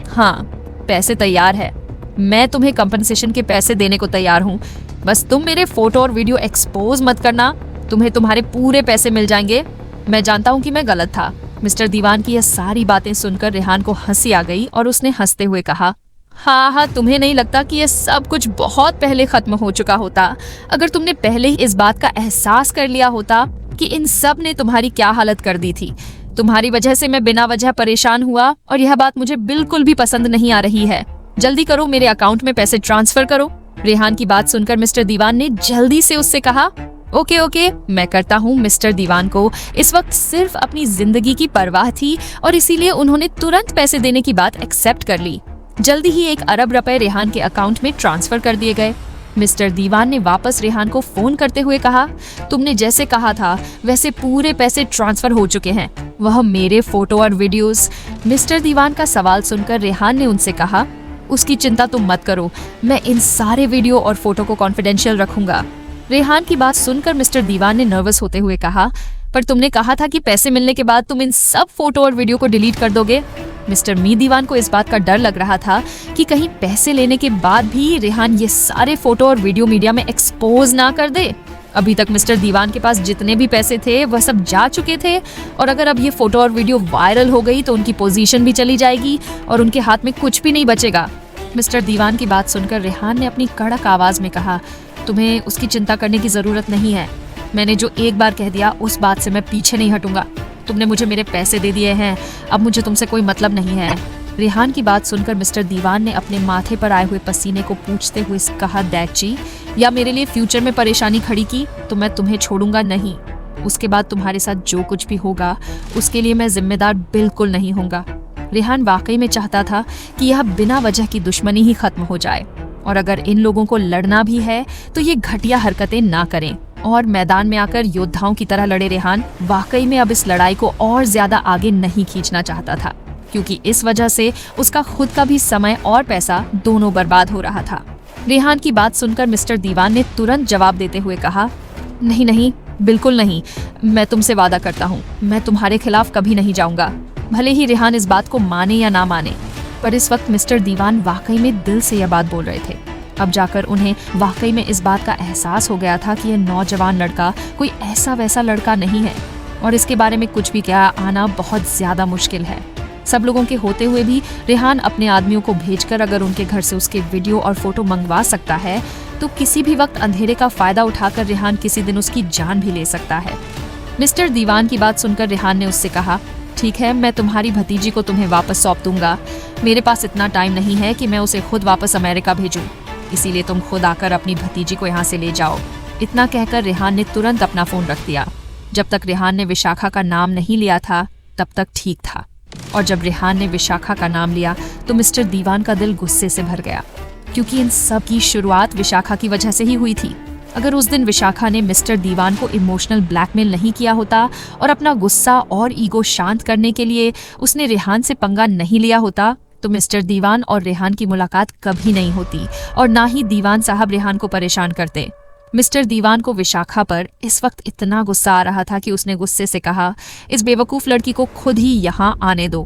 हाँ पैसे तैयार है, मैं तुम्हें कंपनसेशन के पैसे देने को तैयार हूँ। बस तुम मेरे फोटो और वीडियो एक्सपोज मत करना, तुम्हें तुम्हारे पूरे पैसे मिल जाएंगे। मैं जानता हूँ कि मैं गलत था। मिस्टर दीवान की यह सारी बातें सुनकर रेहान को हंसी आ गई और उसने हंसते हुए कहा, हाँ हाँ, तुम्हें नहीं लगता कि ये सब कुछ बहुत पहले खत्म हो चुका होता? अगर तुमने पहले ही इस बात का एहसास कर लिया होता कि इन सब ने तुम्हारी क्या हालत कर दी थी। तुम्हारी वजह से मैं बिना वजह परेशान हुआ और यह बात मुझे बिल्कुल भी पसंद नहीं आ रही है। जल्दी करो, मेरे अकाउंट में पैसे ट्रांसफर करो। रेहान की बात सुनकर मिस्टर दीवान ने जल्दी से उससे कहा, ओके ओके, मैं करता हूँ। मिस्टर दीवान को इस वक्त सिर्फ अपनी जिंदगी की परवाह थी और इसीलिए उन्होंने तुरंत पैसे देने की बात एक्सेप्ट कर ली। जल्दी ही 1 अरब रुपए रेहान के अकाउंट में ट्रांसफर कर दिए गए। मिस्टर दीवान ने वापस रेहान को फोन करते हुए कहा, तुमने जैसे कहा था वैसे पूरे पैसे ट्रांसफर हो चुके हैं, वह मेरे फोटो और वीडियोस। मिस्टर दीवान का सवाल सुनकर रेहान ने उनसे कहा, उसकी चिंता तुम मत करो, मैं इन सारे वीडियो और फोटो को कॉन्फिडेंशियल रखूंगा। रेहान की बात सुनकर मिस्टर दीवान ने नर्वस होते हुए कहा, पर तुमने कहा था कि पैसे मिलने के बाद तुम इन सब फोटो और वीडियो को डिलीट कर दोगे। मिस्टर मी दीवान को इस बात का डर लग रहा था कि कहीं पैसे लेने के बाद भी रेहान ये सारे फोटो और वीडियो मीडिया में एक्सपोज ना कर दे। अभी तक मिस्टर दीवान के पास जितने भी पैसे थे वह सब जा चुके थे और अगर अब ये फोटो और वीडियो वायरल हो गई तो उनकी पोजीशन भी चली जाएगी और उनके हाथ में कुछ भी नहीं बचेगा। मिस्टर दीवान की बात सुनकर रेहान ने अपनी कड़क आवाज में कहा, तुम्हें उसकी चिंता करने की जरूरत नहीं है। मैंने जो एक बार कह दिया उस बात से मैं पीछे नहीं हटूंगा। तुमने मुझे मेरे पैसे दे दिए हैं, अब मुझे तुमसे कोई मतलब नहीं है। रेहान की बात सुनकर मिस्टर दीवान ने अपने माथे पर आए हुए पसीने को पूंछते हुए कहा, दैट जी, या मेरे लिए फ्यूचर में परेशानी खड़ी की तो मैं तुम्हें छोड़ूंगा नहीं। उसके बाद तुम्हारे साथ जो कुछ भी होगा उसके लिए मैं जिम्मेदार बिल्कुल नहीं होऊंगा। रेहान वाकई में चाहता था कि यह बिना वजह की दुश्मनी ही खत्म हो जाए और अगर इन लोगों को लड़ना भी है तो ये घटिया हरकतें ना करें और मैदान में आकर योद्धाओं की तरह लड़े। रेहान वाकई में अब इस लड़ाई को और ज्यादा आगे नहीं खींचना चाहता था क्योंकि इस वजह से उसका खुद का भी समय और पैसा दोनों बर्बाद हो रहा था। रेहान की बात सुनकर मिस्टर दीवान ने तुरंत जवाब देते हुए कहा, नहीं नहीं, बिल्कुल नहीं, मैं तुमसे वादा करता हूँ मैं तुम्हारे खिलाफ कभी नहीं जाऊंगा। भले ही रेहान इस बात को माने या ना माने, पर इस वक्त मिस्टर दीवान वाकई में दिल से यह बात बोल रहे थे। अब जाकर उन्हें वाकई में इस बात का एहसास हो गया था कि यह नौजवान लड़का कोई ऐसा वैसा लड़का नहीं है और इसके बारे में कुछ भी क्या आना बहुत ज्यादा मुश्किल है। सब लोगों के होते हुए भी रेहान अपने आदमियों को भेजकर अगर उनके घर से उसके वीडियो और फोटो मंगवा सकता है तो किसी भी वक्त अंधेरे का फायदा उठाकर रेहान किसी दिन उसकी जान भी ले सकता है। मिस्टर दीवान की बात सुनकर रेहान ने उससे कहा, ठीक है, मैं तुम्हारी भतीजी को तुम्हें वापस सौंप दूंगा। मेरे पास इतना टाइम नहीं है कि मैं उसे खुद वापस अमेरिका भेजूं, इसीलिए तुम खुद आकर अपनी भतीजी को यहाँ से ले जाओ। इतना कहकर रेहान ने तुरंत अपना फोन रख दिया। जब तक रेहान ने विशाखा का नाम नहीं लिया था तब तक ठीक था और जब रेहान ने विशाखा का नाम लिया तो मिस्टर दीवान का दिल गुस्से से भर गया क्योंकि इन सब की शुरुआत विशाखा की वजह से ही हुई थी। अगर उस दिन विशाखा ने मिस्टर दीवान को इमोशनल ब्लैकमेल नहीं किया होता और अपना गुस्सा और ईगो शांत करने के लिए उसने रेहान से पंगा नहीं लिया होता तो मिस्टर दीवान और रेहान की मुलाकात कभी नहीं होती और ना ही दीवान साहब रेहान को परेशान करते। मिस्टर दीवान को विशाखा पर इस वक्त इतना गुस्सा आ रहा था कि उसने गुस्से से कहा, इस बेवकूफ लड़की को खुद ही यहाँ आने दो।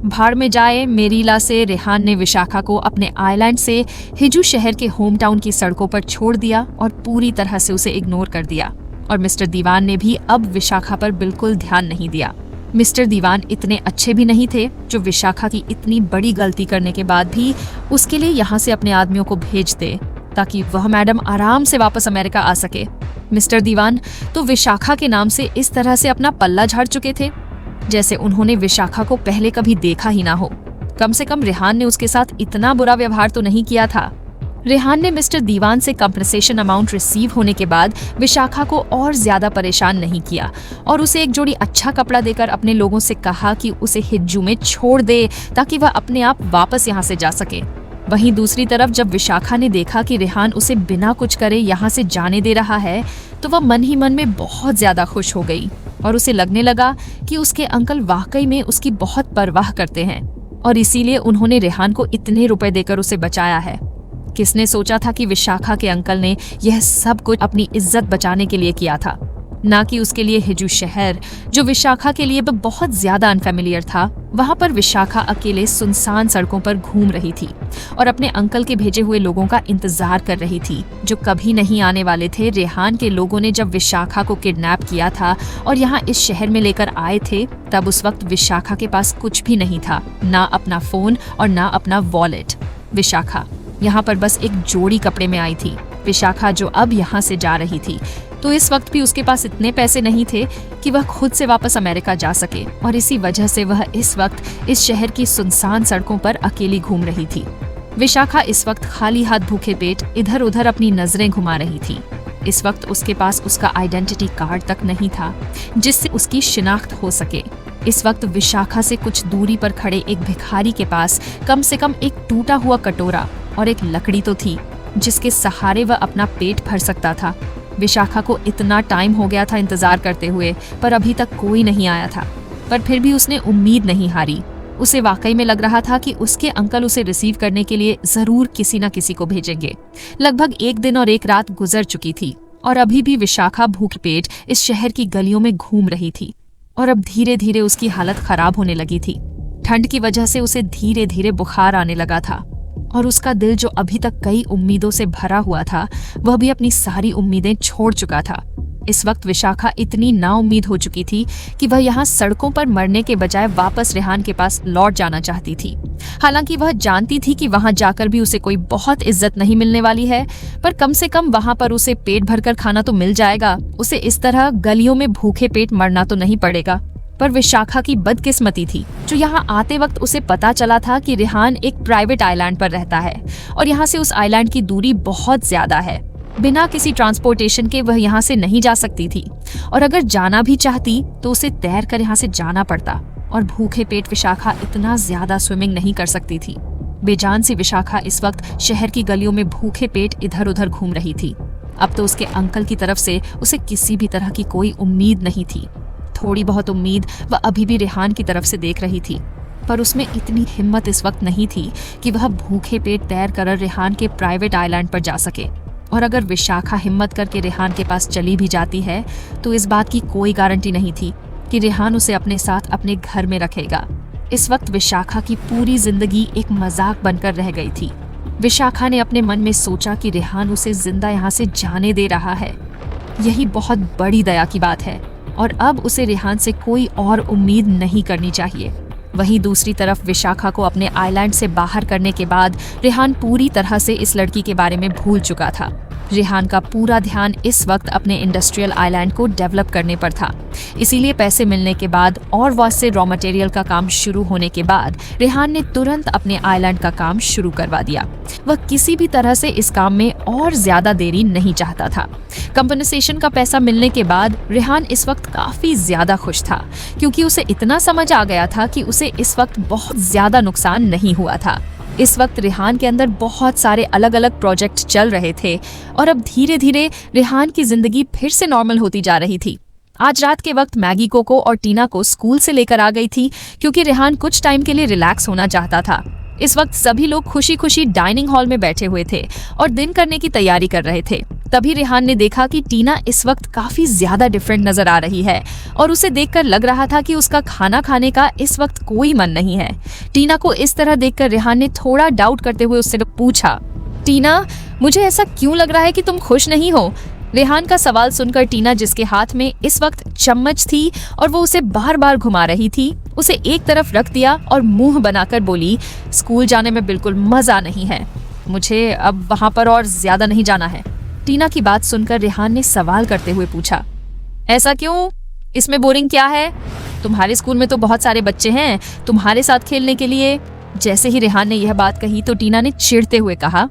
भाड़ में जाए मेरीला से रेहान ने विशाखा को अपने आइलैंड से हिजू शहर के होम टाउन की सड़कों पर छोड़ दिया और पूरी तरह से उसे इग्नोर कर दिया और मिस्टर दीवान ने भी अब विशाखा पर बिल्कुल ध्यान नहीं दिया। मिस्टर दीवान इतने अच्छे भी नहीं थे जो विशाखा की इतनी बड़ी गलती करने के बाद भी उसके लिए यहाँ से अपने आदमियों को भेज दे ताकि वह मैडम आराम से वापस अमेरिका आ सके। मिस्टर दीवान तो विशाखा के नाम से इस तरह से अपना पल्ला झाड़ चुके थे जैसे उन्होंने विशाखा को पहले कभी देखा ही ना हो। कम से कम रेहान ने उसके साथ इतना बुरा व्यवहार तो नहीं किया था। रेहान ने मिस्टर दीवान से कंपनसेशन अमाउंट रिसीव होने के बाद विशाखा को और ज्यादा परेशान नहीं किया और उसे एक जोड़ी अच्छा कपड़ा देकर अपने लोगों से कहा कि उसे हिज्जू में छोड़ दे ताकि वह अपने आप वापस यहाँ से जा सके। वहीं दूसरी तरफ जब विशाखा ने देखा कि रेहान उसे बिना कुछ करे यहाँ से जाने दे रहा है तो वह मन ही मन में बहुत ज्यादा खुश हो गई और उसे लगने लगा कि उसके अंकल वाकई में उसकी बहुत परवाह करते हैं और इसीलिए उन्होंने रेहान को इतने रुपए देकर उसे बचाया है। किसने सोचा था कि विशाखा के अंकल ने यह सब कुछ अपनी इज्जत बचाने के लिए किया था, ना कि उसके लिए हिजू शहर जो विशाखा के लिए बहुत ज्यादा अनफेमिलियर था। वहां पर विशाखा अकेले सुनसान सड़कों पर घूम रही थी और अपने अंकल के भेजे हुए लोगों का इंतजार कर रही थी जो कभी नहीं आने वाले थे। रेहान के लोगों ने जब विशाखा को किडनैप किया था और यहाँ इस शहर में लेकर आए थे तब उस वक्त विशाखा के पास कुछ भी नहीं था, ना अपना फोन और ना अपना वॉलेट। विशाखा यहाँ पर बस एक जोड़ी कपड़े में आई थी। विशाखा जो अब यहाँ से जा रही थी, तो इस वक्त भी उसके पास इतने पैसे नहीं थे कि वह खुद से वापस अमेरिका जा सके, और इसी वजह से वह इस वक्त इस शहर की सुनसान सड़कों पर अकेली घूम रही थी। विशाखा इस वक्त खाली हाथ भूखे पेट इधर उधर अपनी नजरें घुमा रही थी। इस वक्त उसके पास उसका आइडेंटिटी कार्ड तक नहीं था जिससे उसकी शिनाख्त हो सके। इस वक्त विशाखा से कुछ दूरी पर खड़े एक भिखारी के पास कम से कम एक टूटा हुआ कटोरा और एक लकड़ी तो थी जिसके सहारे वह अपना पेट भर सकता था। विशाखा को इतना टाइम हो गया था इंतजार करते हुए, पर अभी तक कोई नहीं आया था। पर फिर भी उसने उम्मीद नहीं हारी। उसे वाकई में लग रहा था कि उसके अंकल उसे रिसीव करने के लिए जरूर किसी न किसी को भेजेंगे। लगभग 1 दिन और 1 रात गुजर चुकी थी और अभी भी विशाखा भूख पेट इस शहर की गलियों में घूम रही थी, और अब धीरे धीरे उसकी हालत खराब होने लगी थी। ठंड की वजह से उसे धीरे धीरे बुखार आने लगा था, और उसका दिल जो अभी तक कई उम्मीदों से भरा हुआ था, वह भी अपनी सारी उम्मीदें छोड़ चुका था। इस वक्त विशाखा इतनी नाउम्मीद हो चुकी थी कि वह यहाँ सड़कों पर मरने के बजाय वापस रेहान के पास लौट जाना चाहती थी। हालांकि वह जानती थी कि वहां जाकर भी उसे कोई बहुत इज्जत नहीं मिलने वाली है, पर कम से कम वहां पर उसे पेट भरकर खाना तो मिल जाएगा। उसे इस तरह गलियों में भूखे पेट मरना तो नहीं पड़ेगा। पर विशाखा की बदकिस्मती थी जो यहाँ आते वक्त उसे पता चला था कि रेहान एक प्राइवेट आइलैंड पर रहता है, और यहाँ से उस आइलैंड की दूरी बहुत ज्यादा है। बिना किसी ट्रांसपोर्टेशन के वह यहाँ से नहीं जा सकती थी, और अगर जाना भी चाहती तो उसे तैर कर यहाँ से जाना पड़ता, और भूखे पेट विशाखा इतना ज्यादा स्विमिंग नहीं कर सकती थी। बेजान सी विशाखा इस वक्त शहर की गलियों में भूखे पेट इधर उधर घूम रही थी। अब तो उसके अंकल की तरफ से उसे किसी भी तरह की कोई उम्मीद नहीं थी। थोड़ी बहुत उम्मीद वह अभी भी रेहान की तरफ से देख रही थी, पर उसमें इतनी हिम्मत इस वक्त नहीं थी कि वह भूखे पेट तैर कर रेहान के प्राइवेट आइलैंड पर जा सके। और अगर विशाखा हिम्मत करके रेहान के पास चली भी जाती है तो इस बात की कोई गारंटी नहीं थी कि रेहान उसे अपने साथ अपने घर में रखेगा। इस वक्त विशाखा की पूरी जिंदगी एक मजाक बनकर रह गई थी। विशाखा ने अपने मन में सोचा कि रेहान उसे जिंदा यहाँ से जाने दे रहा है। यही बहुत बड़ी दया की बात है, और अब उसे रेहान से कोई और उम्मीद नहीं करनी चाहिए। वहीं दूसरी तरफ विशाखा को अपने आइलैंड से बाहर करने के बाद रेहान पूरी तरह से इस लड़की के बारे में भूल चुका था। रेहान का पूरा ध्यान इस वक्त अपने इंडस्ट्रियल आइलैंड को डेवलप करने पर था। इसीलिए पैसे मिलने के बाद और वहाँ से रॉ मटेरियल का काम शुरू होने के बाद रेहान ने तुरंत अपने आइलैंड का काम शुरू करवा दिया। वह किसी भी तरह से इस काम में और ज्यादा देरी नहीं चाहता था। कंपनसेशन का पैसा मिलने के बाद रेहान इस वक्त काफी ज्यादा खुश था, क्योंकि उसे इतना समझ आ गया था कि उसे इस वक्त बहुत ज्यादा नुकसान नहीं हुआ था। इस वक्त रेहान के अंदर बहुत सारे अलग अलग प्रोजेक्ट चल रहे थे, और अब धीरे धीरे रेहान की जिंदगी फिर से नॉर्मल होती जा रही थी। आज रात के वक्त मैगी कोको और टीना को स्कूल से लेकर आ गई थी, क्योंकि रेहान कुछ टाइम के लिए रिलैक्स होना चाहता था। इस वक्त सभी लोग खुशी खुशी डाइनिंग हॉल में बैठे हुए थे और दिन करने की तैयारी कर रहे थे। तभी रेहान ने देखा कि टीना इस वक्त काफी ज्यादा डिफरेंट नजर आ रही है, और उसे देखकर लग रहा था कि उसका खाना खाने का इस वक्त कोई मन नहीं है। टीना को इस तरह देखकर रेहान ने थोड़ा डाउट करते हुए उससे पूछा, टीना, मुझे ऐसा क्यों लग रहा है कि तुम खुश नहीं हो? रेहान का सवाल सुनकर टीना, जिसके हाथ में इस वक्त चम्मच थी और वो उसे बार बार घुमा रही थी, उसे एक तरफ रख दिया और मुंह बनाकर बोली, स्कूल जाने में बिल्कुल मजा नहीं है, मुझे अब वहां पर और ज्यादा नहीं जाना है। टीना की बात सुनकर रेहान ने सवाल करते हुए पूछा, ऐसा क्यों? इसमें बोरिंग क्या है? तुम्हारे स्कूल में तो बहुत सारे बच्चे हैं तुम्हारे साथ खेलने के लिए। जैसे ही रेहान ने यह बात कही तो टीना ने चिढ़ते हुए कहा,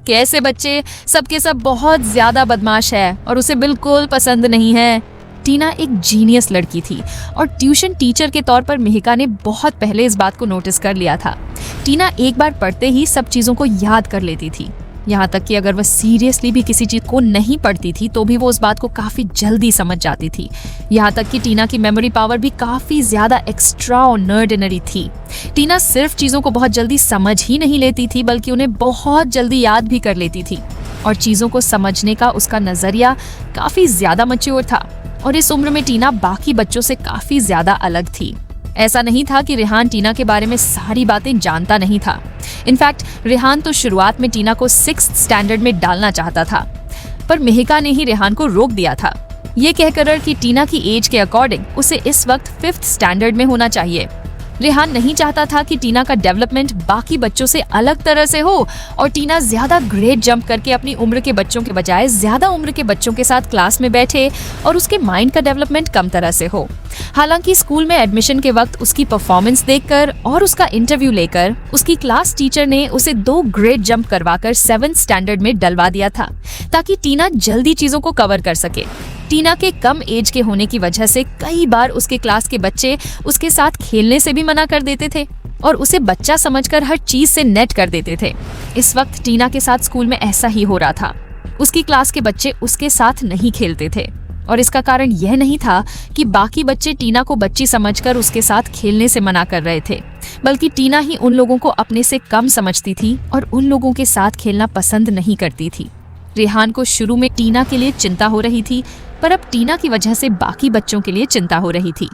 कैसे बच्चे? सबके सब बहुत ज्यादा बदमाश है और उसे बिल्कुल पसंद नहीं है। टीना एक जीनियस लड़की थी, और ट्यूशन टीचर के तौर पर मिहिका ने बहुत पहले इस बात को नोटिस कर लिया था। टीना एक बार पढ़ते ही सब चीजों को याद कर लेती थी, यहाँ तक कि अगर वह सीरियसली भी किसी चीज को नहीं पढ़ती थी तो भी वो उस बात को काफी जल्दी समझ जाती थी। यहाँ तक कि टीना की मेमोरी पावर भी काफी ज्यादा एक्स्ट्रा ऑर्डिनरी थी। टीना सिर्फ चीजों को बहुत जल्दी समझ ही नहीं लेती थी, बल्कि उन्हें बहुत जल्दी याद भी कर लेती थी, और चीजों को समझने का उसका नजरिया काफी ज्यादा मैच्योर था। और इस उम्र में टीना बाकी बच्चों से काफी ज्यादा अलग थी। ऐसा नहीं था कि रेहान टीना के बारे में सारी बातें जानता नहीं था। इनफैक्ट रेहान तो शुरुआत में टीना को 6th स्टैंडर्ड में डालना चाहता था, पर मिहिका ने ही रेहान को रोक दिया था, ये कहकर कि टीना की एज के अकॉर्डिंग उसे इस वक्त 5th स्टैंडर्ड में होना चाहिए। रेहान नहीं चाहता था कि टीना का डेवलपमेंट बाकी बच्चों से अलग तरह से हो और टीना ज्यादा ग्रेड जंप करके अपनी उम्र के बच्चों के बजाय ज्यादा उम्र के बच्चों के साथ क्लास में बैठे और उसके माइंड का डेवलपमेंट कम तरह से हो। हालांकि स्कूल में एडमिशन के वक्त उसकी परफॉर्मेंस देखकर और उसका इंटरव्यू लेकर उसकी क्लास टीचर ने उसे 2 ग्रेड जंप करवाकर 7th स्टैंडर्ड में डलवा दिया था ताकि टीना जल्दी चीजों को कवर कर सके। टीना के कम एज के होने की वजह से कई बार उसके क्लास के बच्चे उसके साथ खेलने से भी मना कर देते थे और उसे बच्चा समझकर हर चीज से नेट कर देते थे। इस वक्त टीना के साथ स्कूल में ऐसा ही हो रहा था। उसकी क्लास के बच्चे उसके साथ नहीं खेलते थे और इसका कारण यह नहीं था कि बाकी बच्चे टीना को बच्ची समझकर उसके साथ खेलने से मना कर रहे थे, बल्कि टीना ही उन लोगों को अपने से कम समझती थी और उन लोगों के साथ खेलना पसंद नहीं करती थी। रेहान को शुरू में टीना के लिए चिंता हो रही थी, पर अब टीना की वजह से बाकी बच्चों के लिए चिंता हो रही थी।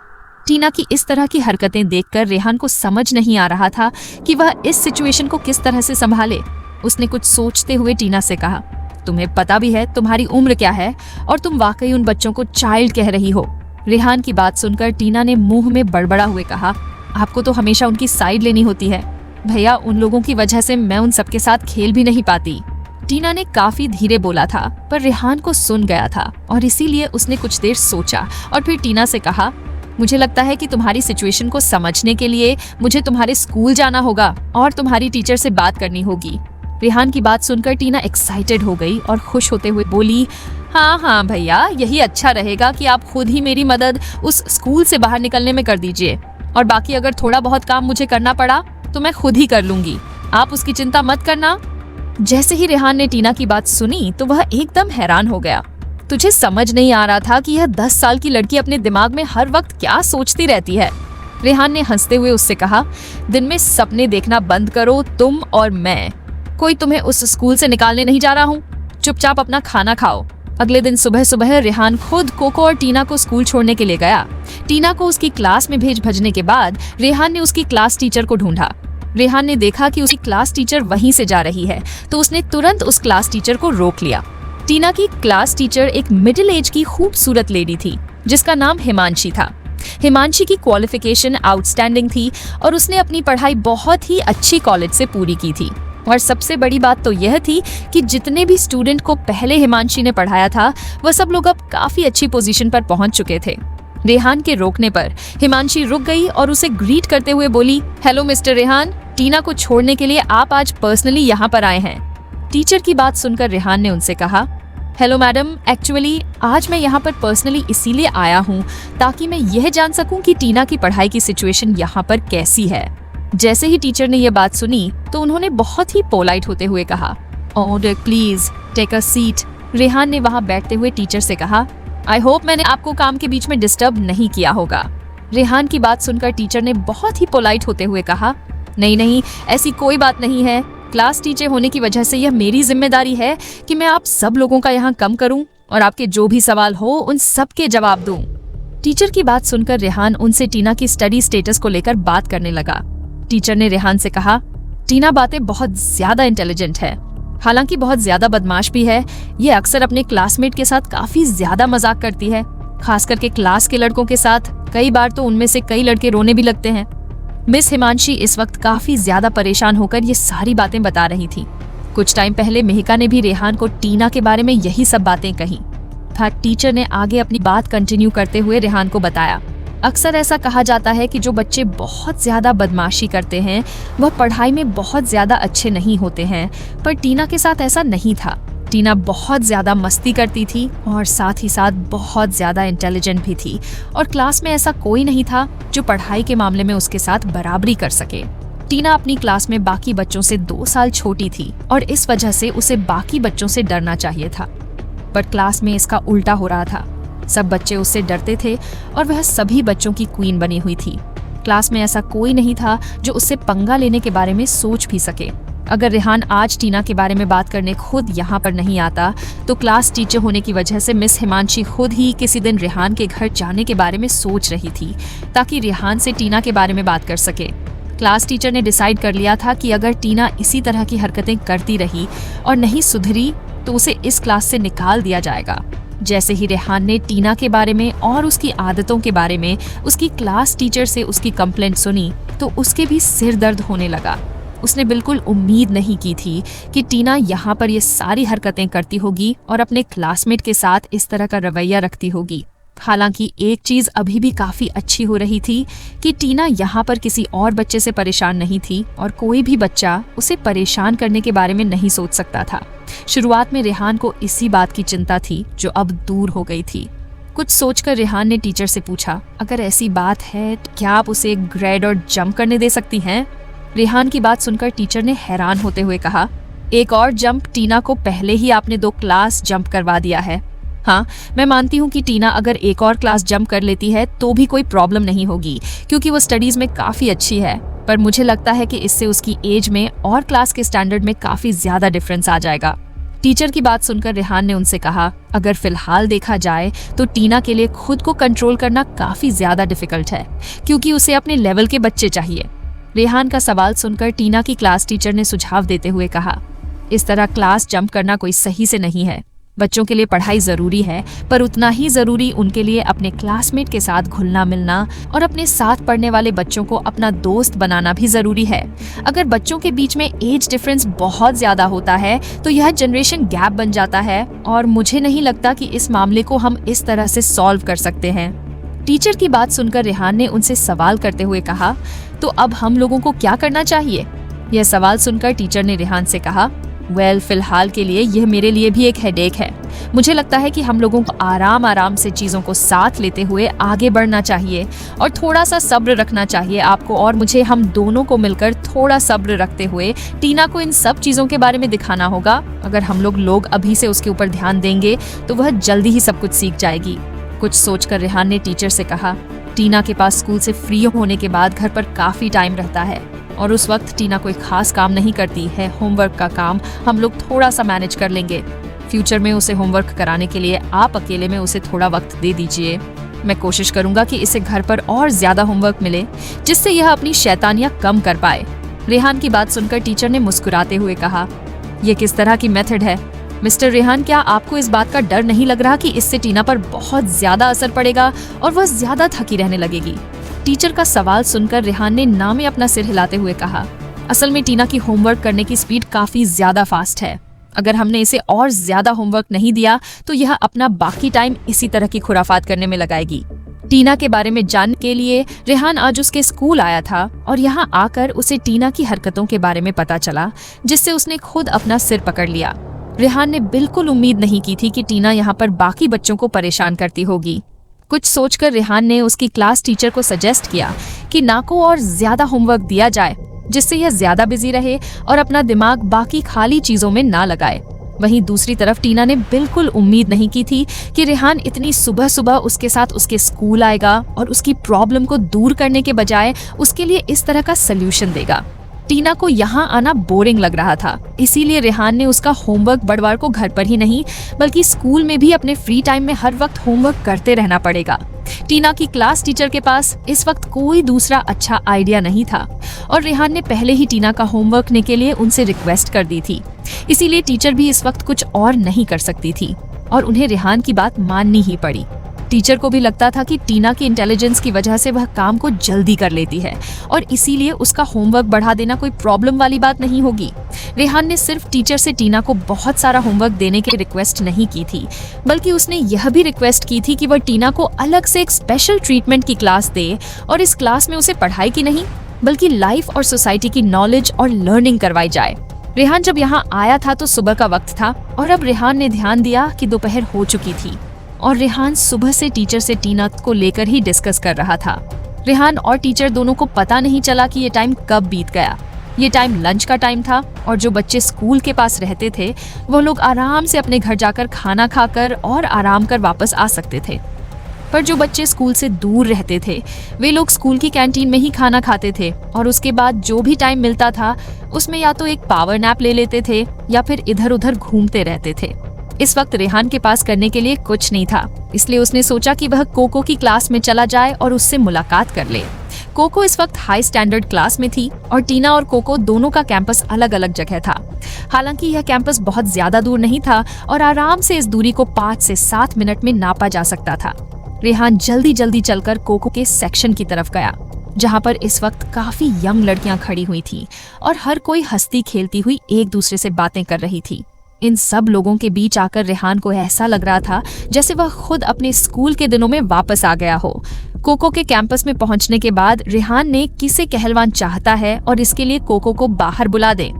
टीना की इस तरह की हरकतें देखकर रेहान को समझ नहीं आ रहा था कि वह इस सिचुएशन को किस तरह से संभाले। उसने कुछ सोचते हुए टीना से कहा, तुम्हें पता भी है तुम्हारी उम्र क्या है और तुम वाकई उन बच्चों को चाइल्ड कह रही हो। रेहान की बात सुनकर टीना ने मुंह में बड़बड़ा हुए कहा, आपको तो हमेशा उनकी साइड लेनी होती है भैया, उन लोगों की वजह से मैं उन सबके साथ खेल भी नहीं पाती। टीना ने काफी धीरे बोला था, पर रेहान को सुन गया था और इसीलिए उसने कुछ देर सोचा और फिर टीना से कहा, मुझे लगता है कि तुम्हारी सिचुएशन को समझने के लिए मुझे तुम्हारे स्कूल जाना होगा और तुम्हारी टीचर से बात करनी होगी। रेहान की बात सुनकर टीना एक्साइटेड हो गई और खुश होते हुए बोली, हाँ भैया, यही अच्छा रहेगा कि आप खुद ही मेरी मदद उस स्कूल से बाहर निकलने में कर दीजिए और बाकी अगर थोड़ा बहुत काम मुझे करना पड़ा तो मैं खुद ही कर लूंगी, आप उसकी चिंता मत करना। जैसे ही रेहान ने टीना की बात सुनी तो वह एकदम हैरान हो गया। तुझे समझ नहीं आ रहा था कि यह 10 साल की लड़की अपने दिमाग में हर वक्त क्या सोचती रहती है। रेहान ने हंसते हुए उससे कहा, दिन में सपने देखना बंद करो तुम और मैं, कोई तुम्हें उस स्कूल से निकालने नहीं जा रहा हूँ, चुपचाप अपना खाना खाओ। अगले दिन सुबह सुबह रेहान खुद कोको और टीना को स्कूल छोड़ने के लिए गया। टीना को उसकी क्लास में भेजने के बाद रेहान ने उसकी क्लास टीचर को ढूंढा। रेहान ने देखा कि उसकी क्लास टीचर वहीं से जा रही है तो उसने तुरंत उस क्लास टीचर को रोक लिया। टीना की क्लास टीचर एक मिडिल एज की खूबसूरत लेडी थी जिसका नाम हिमांशी था। हिमांशी की क्वालिफिकेशन आउटस्टैंडिंग थी और उसने अपनी पढ़ाई बहुत ही अच्छी कॉलेज से पूरी की थी। और सबसे बड़ी बात तो यह थी कि जितने भी स्टूडेंट को पहले हिमांशी ने पढ़ाया था वह सब लोग अब काफी अच्छी पोजीशन पर पहुंच चुके थे। रेहान के रोकने पर हिमांशी रुक गई और उसे ग्रीट करते हुए बोली, हेलो मिस्टर रेहान, टीना को छोड़ने के लिए आप आज पर्सनली यहाँ पर आए हैं। टीचर की बात सुनकर रेहान ने उनसे कहा, हेलो मैडम, एक्चुअली आज मैं यहाँ पर पर्सनली इसीलिए आया हूँ ताकि मैं यह जान सकूं कि टीना की पढ़ाई की सिचुएशन यहाँ पर कैसी है। जैसे ही टीचर ने यह बात सुनी तो उन्होंने बहुत ही पोलाइट होते हुए कहा, order please take a seat. Rehan ने वहाँ बैठते हुए टीचर से कहा, आई होप मैंने आपको काम के बीच में डिस्टर्ब नहीं किया होगा। रेहान की बात सुनकर टीचर ने बहुत ही पोलाइट होते हुए कहा, नहीं, ऐसी कोई बात नहीं है। क्लास टीचर होने की वजह से यह मेरी जिम्मेदारी है कि मैं आप सब लोगों का यहाँ कम करूं और आपके जो भी सवाल हो उन सब के जवाब दूं। टीचर की बात सुनकर रेहान उनसे टीना की स्टडी स्टेटस को लेकर बात करने लगा। टीचर ने रेहान से कहा, टीना बातें बहुत ज्यादा इंटेलिजेंट है, हालांकि बहुत ज्यादा बदमाश भी है। ये अक्सर अपने क्लासमेट के साथ काफी ज्यादा मजाक करती है, खास करके क्लास के लड़कों के साथ। कई बार तो उनमें से कई लड़के रोने भी लगते हैं। मिस हिमांशी इस वक्त काफी ज्यादा परेशान होकर ये सारी बातें बता रही थी। कुछ टाइम पहले मेहिका ने भी रेहान को टीना के बारे में यही सब बातें कही। टीचर ने आगे अपनी बात कंटिन्यू करते हुए रेहान को बताया, अक्सर ऐसा कहा जाता है कि जो बच्चे बहुत ज्यादा बदमाशी करते हैं वह पढ़ाई में बहुत ज्यादा अच्छे नहीं होते हैं, पर टीना के साथ ऐसा नहीं था। टीना बहुत ज्यादा मस्ती करती थी और साथ ही साथ बहुत ज्यादा इंटेलिजेंट भी थी और क्लास में ऐसा कोई नहीं था जो पढ़ाई के मामले में उसके साथ बराबरी कर सके। टीना अपनी क्लास में बाकी बच्चों से 2 साल छोटी थी और इस वजह से उसे बाकी बच्चों से डरना चाहिए था, पर क्लास में इसका उल्टा हो रहा था। सब बच्चे उससे डरते थे और वह सभी बच्चों की क्वीन बनी हुई थी। क्लास में ऐसा कोई नहीं था जो उससे पंगा लेने के बारे में सोच भी सके। अगर रेहान आज टीना के बारे में बात करने खुद यहाँ पर नहीं आता तो क्लास टीचर होने की वजह से मिस हिमांशी खुद ही किसी दिन रेहान के घर जाने के बारे में सोच रही थी ताकि रेहान से टीना के बारे में बात कर सके। क्लास टीचर ने डिसाइड कर लिया था कि अगर टीना इसी तरह की हरकतें करती रही और नहीं सुधरी तो उसे इस क्लास से निकाल दिया जाएगा। जैसे ही रेहान ने टीना के बारे में और उसकी आदतों के बारे में उसकी क्लास टीचर से उसकी कंप्लेंट सुनी तो उसके भी सिर दर्द होने लगा। उसने बिल्कुल उम्मीद नहीं की थी कि टीना यहाँ पर ये सारी हरकतें करती होगी और अपने क्लासमेट के साथ इस तरह का रवैया रखती होगी। हालांकि एक चीज अभी भी काफी अच्छी हो रही थी कि टीना यहाँ पर किसी और बच्चे से परेशान नहीं थी और कोई भी बच्चा उसे परेशान करने के बारे में नहीं सोच सकता था। शुरुआत में रेहान को इसी बात की चिंता थी जो अब दूर हो गई थी। कुछ सोचकर रेहान ने टीचर से पूछा, अगर ऐसी बात है तो क्या आप उसे एक ग्रेड और जंप करने दे सकती हैं? रेहान की बात सुनकर टीचर ने हैरान होते हुए कहा, एक और जंप? टीना को पहले ही आपने 2 क्लास जंप करवा दिया है। हाँ, मैं मानती हूँ कि टीना अगर एक और क्लास जंप कर लेती है तो भी कोई प्रॉब्लम नहीं होगी क्योंकि वो स्टडीज में काफी अच्छी है, पर मुझे लगता है कि इससे उसकी एज में और क्लास के स्टैंडर्ड में काफी ज्यादा डिफरेंस आ जाएगा। टीचर की बात सुनकर रेहान ने उनसे कहा, अगर फिलहाल देखा जाए तो टीना के लिए खुद को कंट्रोल करना काफी ज्यादा डिफिकल्ट है क्योंकि उसे अपने लेवल के बच्चे चाहिए। रेहान का सवाल सुनकर टीना की क्लास टीचर ने सुझाव देते हुए कहा, इस तरह क्लास जंप करना कोई सही से नहीं है। बच्चों के लिए पढ़ाई जरूरी है, पर उतना ही जरूरी उनके लिए अपने क्लासमेट के साथ घुलना मिलना और अपने साथ पढ़ने वाले बच्चों को अपना दोस्त बनाना भी जरूरी है। अगर बच्चों के बीच में एज डिफरेंस बहुत ज्यादा होता है तो यह जनरेशन गैप बन जाता है और मुझे नहीं लगता कि इस मामले को हम इस तरह से सॉल्व कर सकते हैं। टीचर की बात सुनकर रेहान ने उनसे सवाल करते हुए कहा, तो अब हम लोगों को क्या करना चाहिए? यह सवाल सुनकर टीचर ने रेहान से कहा, फिलहाल के लिए यह मेरे लिए भी एक हेडेक है। मुझे लगता है कि हम लोगों को आराम आराम से चीजों को साथ लेते हुए आगे बढ़ना चाहिए और थोड़ा सा सब्र रखना चाहिए आपको और मुझे। हम दोनों को मिलकर थोड़ा सब्र रखते हुए टीना को इन सब चीजों के बारे में दिखाना होगा। अगर हम लोग अभी से उसके ऊपर ध्यान देंगे तो वह जल्दी ही सब कुछ सीख जाएगी। कुछ सोचकर रेहान ने टीचर से कहा, टीना के पास स्कूल से फ्री होने के बाद घर पर काफी टाइम रहता है और उस वक्त टीना कोई खास काम नहीं करती है। होमवर्क का काम हम लोग थोड़ा सा मैनेज कर लेंगे। फ्यूचर में उसे होमवर्क कराने के लिए आप अकेले में उसे थोड़ा वक्त दे दीजिए। मैं कोशिश करूंगा कि इसे घर पर और ज्यादा होमवर्क मिले जिससे यह अपनी शैतानियां कम कर पाए। रेहान की बात सुनकर टीचर ने मुस्कुराते हुए कहा, यह किस तरह की मेथड है मिस्टर रेहान? क्या आपको इस बात का डर नहीं लग रहा कि इससे टीना पर बहुत ज्यादा असर पड़ेगा और वह ज्यादा थकी रहने लगेगी? टीचर का सवाल सुनकर रेहान ने ना में अपना सिर हिलाते हुए कहा, असल में टीना की होमवर्क करने की स्पीड काफी ज्यादा फास्ट है। अगर हमने इसे और ज्यादा होमवर्क नहीं दिया तो यह अपना बाकी टाइम इसी तरह की खुराफात करने में लगाएगी। टीना के बारे में जानने के लिए रेहान आज उसके स्कूल आया था और यहाँ आकर उसे टीना की हरकतों के बारे में पता चला जिससे उसने खुद अपना सिर पकड़ लिया। रेहान ने बिल्कुल उम्मीद नहीं की थी कि टीना यहाँ पर बाकी बच्चों को परेशान करती होगी। कुछ सोचकर रेहान ने उसकी क्लास टीचर को सजेस्ट किया कि ना को और ज्यादा होमवर्क दिया जाए जिससे यह ज्यादा बिजी रहे और अपना दिमाग बाकी खाली चीजों में ना लगाए। वहीं दूसरी तरफ टीना ने बिल्कुल उम्मीद नहीं की थी कि रेहान इतनी सुबह सुबह उसके साथ उसके स्कूल आएगा और उसकी प्रॉब्लम को दूर करने के बजाय उसके लिए इस तरह का सल्यूशन देगा। टीना को यहाँ आना बोरिंग लग रहा था, इसीलिए रेहान ने उसका होमवर्क बड़वार को घर पर ही नहीं बल्कि स्कूल में भी अपने फ्री टाइम में हर वक्त होमवर्क करते रहना पड़ेगा। टीना की क्लास टीचर के पास इस वक्त कोई दूसरा अच्छा आइडिया नहीं था और रेहान ने पहले ही टीना का होमवर्क करने के लिए उनसे रिक्वेस्ट कर दी थी, इसीलिए टीचर भी इस वक्त कुछ और नहीं कर सकती थी और उन्हें रेहान की बात माननी ही पड़ी। टीचर को भी लगता था कि टीना की इंटेलिजेंस की वजह से वह काम को जल्दी कर लेती है और इसीलिए उसका होमवर्क बढ़ा देना कोई प्रॉब्लम वाली बात नहीं होगी। रेहान ने सिर्फ टीचर से टीना को बहुत सारा होमवर्क देने की रिक्वेस्ट नहीं की थी, बल्कि उसने यह भी रिक्वेस्ट की थी कि वह टीना को अलग से एक स्पेशल ट्रीटमेंट की क्लास दे और इस क्लास में उसे पढ़ाई की नहीं बल्कि लाइफ और सोसाइटी की नॉलेज और लर्निंग करवाई जाए। रेहान जब यहाँ आया था तो सुबह का वक्त था और अब रेहान ने ध्यान दिया कि दोपहर हो चुकी थी और रेहान सुबह से टीचर से टीना को लेकर ही डिस्कस कर रहा था। रेहान और टीचर दोनों को पता नहीं चला कि ये टाइम कब बीत गया। ये टाइम लंच का टाइम था और जो बच्चे स्कूल के पास रहते थे वो लोग आराम से अपने घर जाकर खाना खाकर और आराम कर वापस आ सकते थे, पर जो बच्चे स्कूल से दूर रहते थे वे लोग स्कूल की कैंटीन में ही खाना खाते थे और उसके बाद जो भी टाइम मिलता था उसमें या तो एक पावर नैप ले लेते थे या फिर इधर उधर घूमते रहते थे। इस वक्त रेहान के पास करने के लिए कुछ नहीं था, इसलिए उसने सोचा कि वह कोको की क्लास में चला जाए और उससे मुलाकात कर ले। कोको इस वक्त हाई स्टैंडर्ड क्लास में थी और टीना और कोको दोनों का कैंपस अलग अलग जगह था। हालांकि यह कैंपस बहुत ज्यादा दूर नहीं था और आराम से इस दूरी को 5 से 7 मिनट में नापा जा सकता था। रेहान जल्दी जल्दी चलकर कोको के सेक्शन की तरफ गया, जहां पर इस वक्त काफी यंग लड़कियां खड़ी हुई थी और हर कोई हंसती खेलती हुई एक दूसरे से बातें कर रही थी। इन सब लोगों के बीच आकर रेहान को ऐसा लग रहा था जैसे वह खुद अपने स्कूल के दिनों में वापस आ गया हो। कोको के कैंपस में पहुंचने के बाद रेहान ने किसे कहलवान चाहता है और इसके लिए कोको को बाहर बुला दे।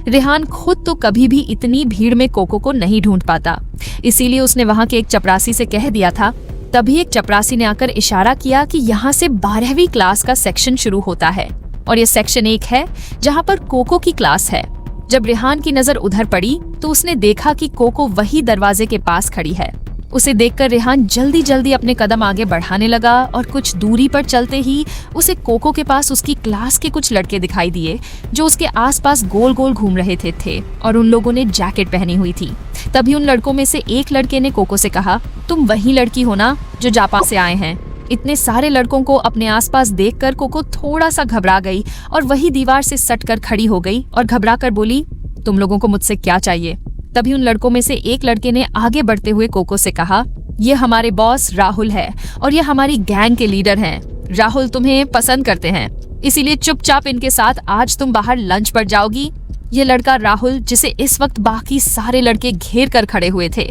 रेहान खुद तो कभी भी इतनी भीड़ में कोको को नहीं ढूंढ पाता, इसीलिए उसने वहां के एक चपरासी से कह दिया था। तभी एक चपरासी ने आकर इशारा किया कि यहाँ से 12वीं क्लास का सेक्शन शुरू होता है और ये सेक्शन 1 है जहाँ पर कोको की क्लास है। जब रेहान की नजर उधर पड़ी तो उसने देखा कि कोको वही दरवाजे के पास खड़ी है। उसे देखकर रेहान जल्दी जल्दी अपने कदम आगे बढ़ाने लगा और कुछ दूरी पर चलते ही उसे कोको के पास उसकी क्लास के कुछ लड़के दिखाई दिए जो उसके आसपास गोल गोल घूम रहे थे और उन लोगों ने जैकेट पहनी हुई थी। तभी उन लड़कों में से एक लड़के ने कोको से कहा, तुम वही लड़की हो ना जो जापान से आए हैं। इतने सारे लड़कों को अपने आसपास देखकर कोको थोड़ा सा घबरा गई और वही दीवार से सटकर खड़ी हो गई और घबरा कर बोली, तुम लोगों को मुझसे क्या चाहिए? तभी उन लड़कों में से एक लड़के ने आगे बढ़ते हुए कोको से कहा, ये हमारे बॉस राहुल है और ये हमारी गैंग के लीडर हैं। राहुल तुम्हें पसंद करते हैं, इसीलिए चुपचाप इनके साथ आज तुम बाहर लंच पर जाओगी। ये लड़का राहुल, जिसे इस वक्त बाकी सारे लड़के घेर कर खड़े हुए थे,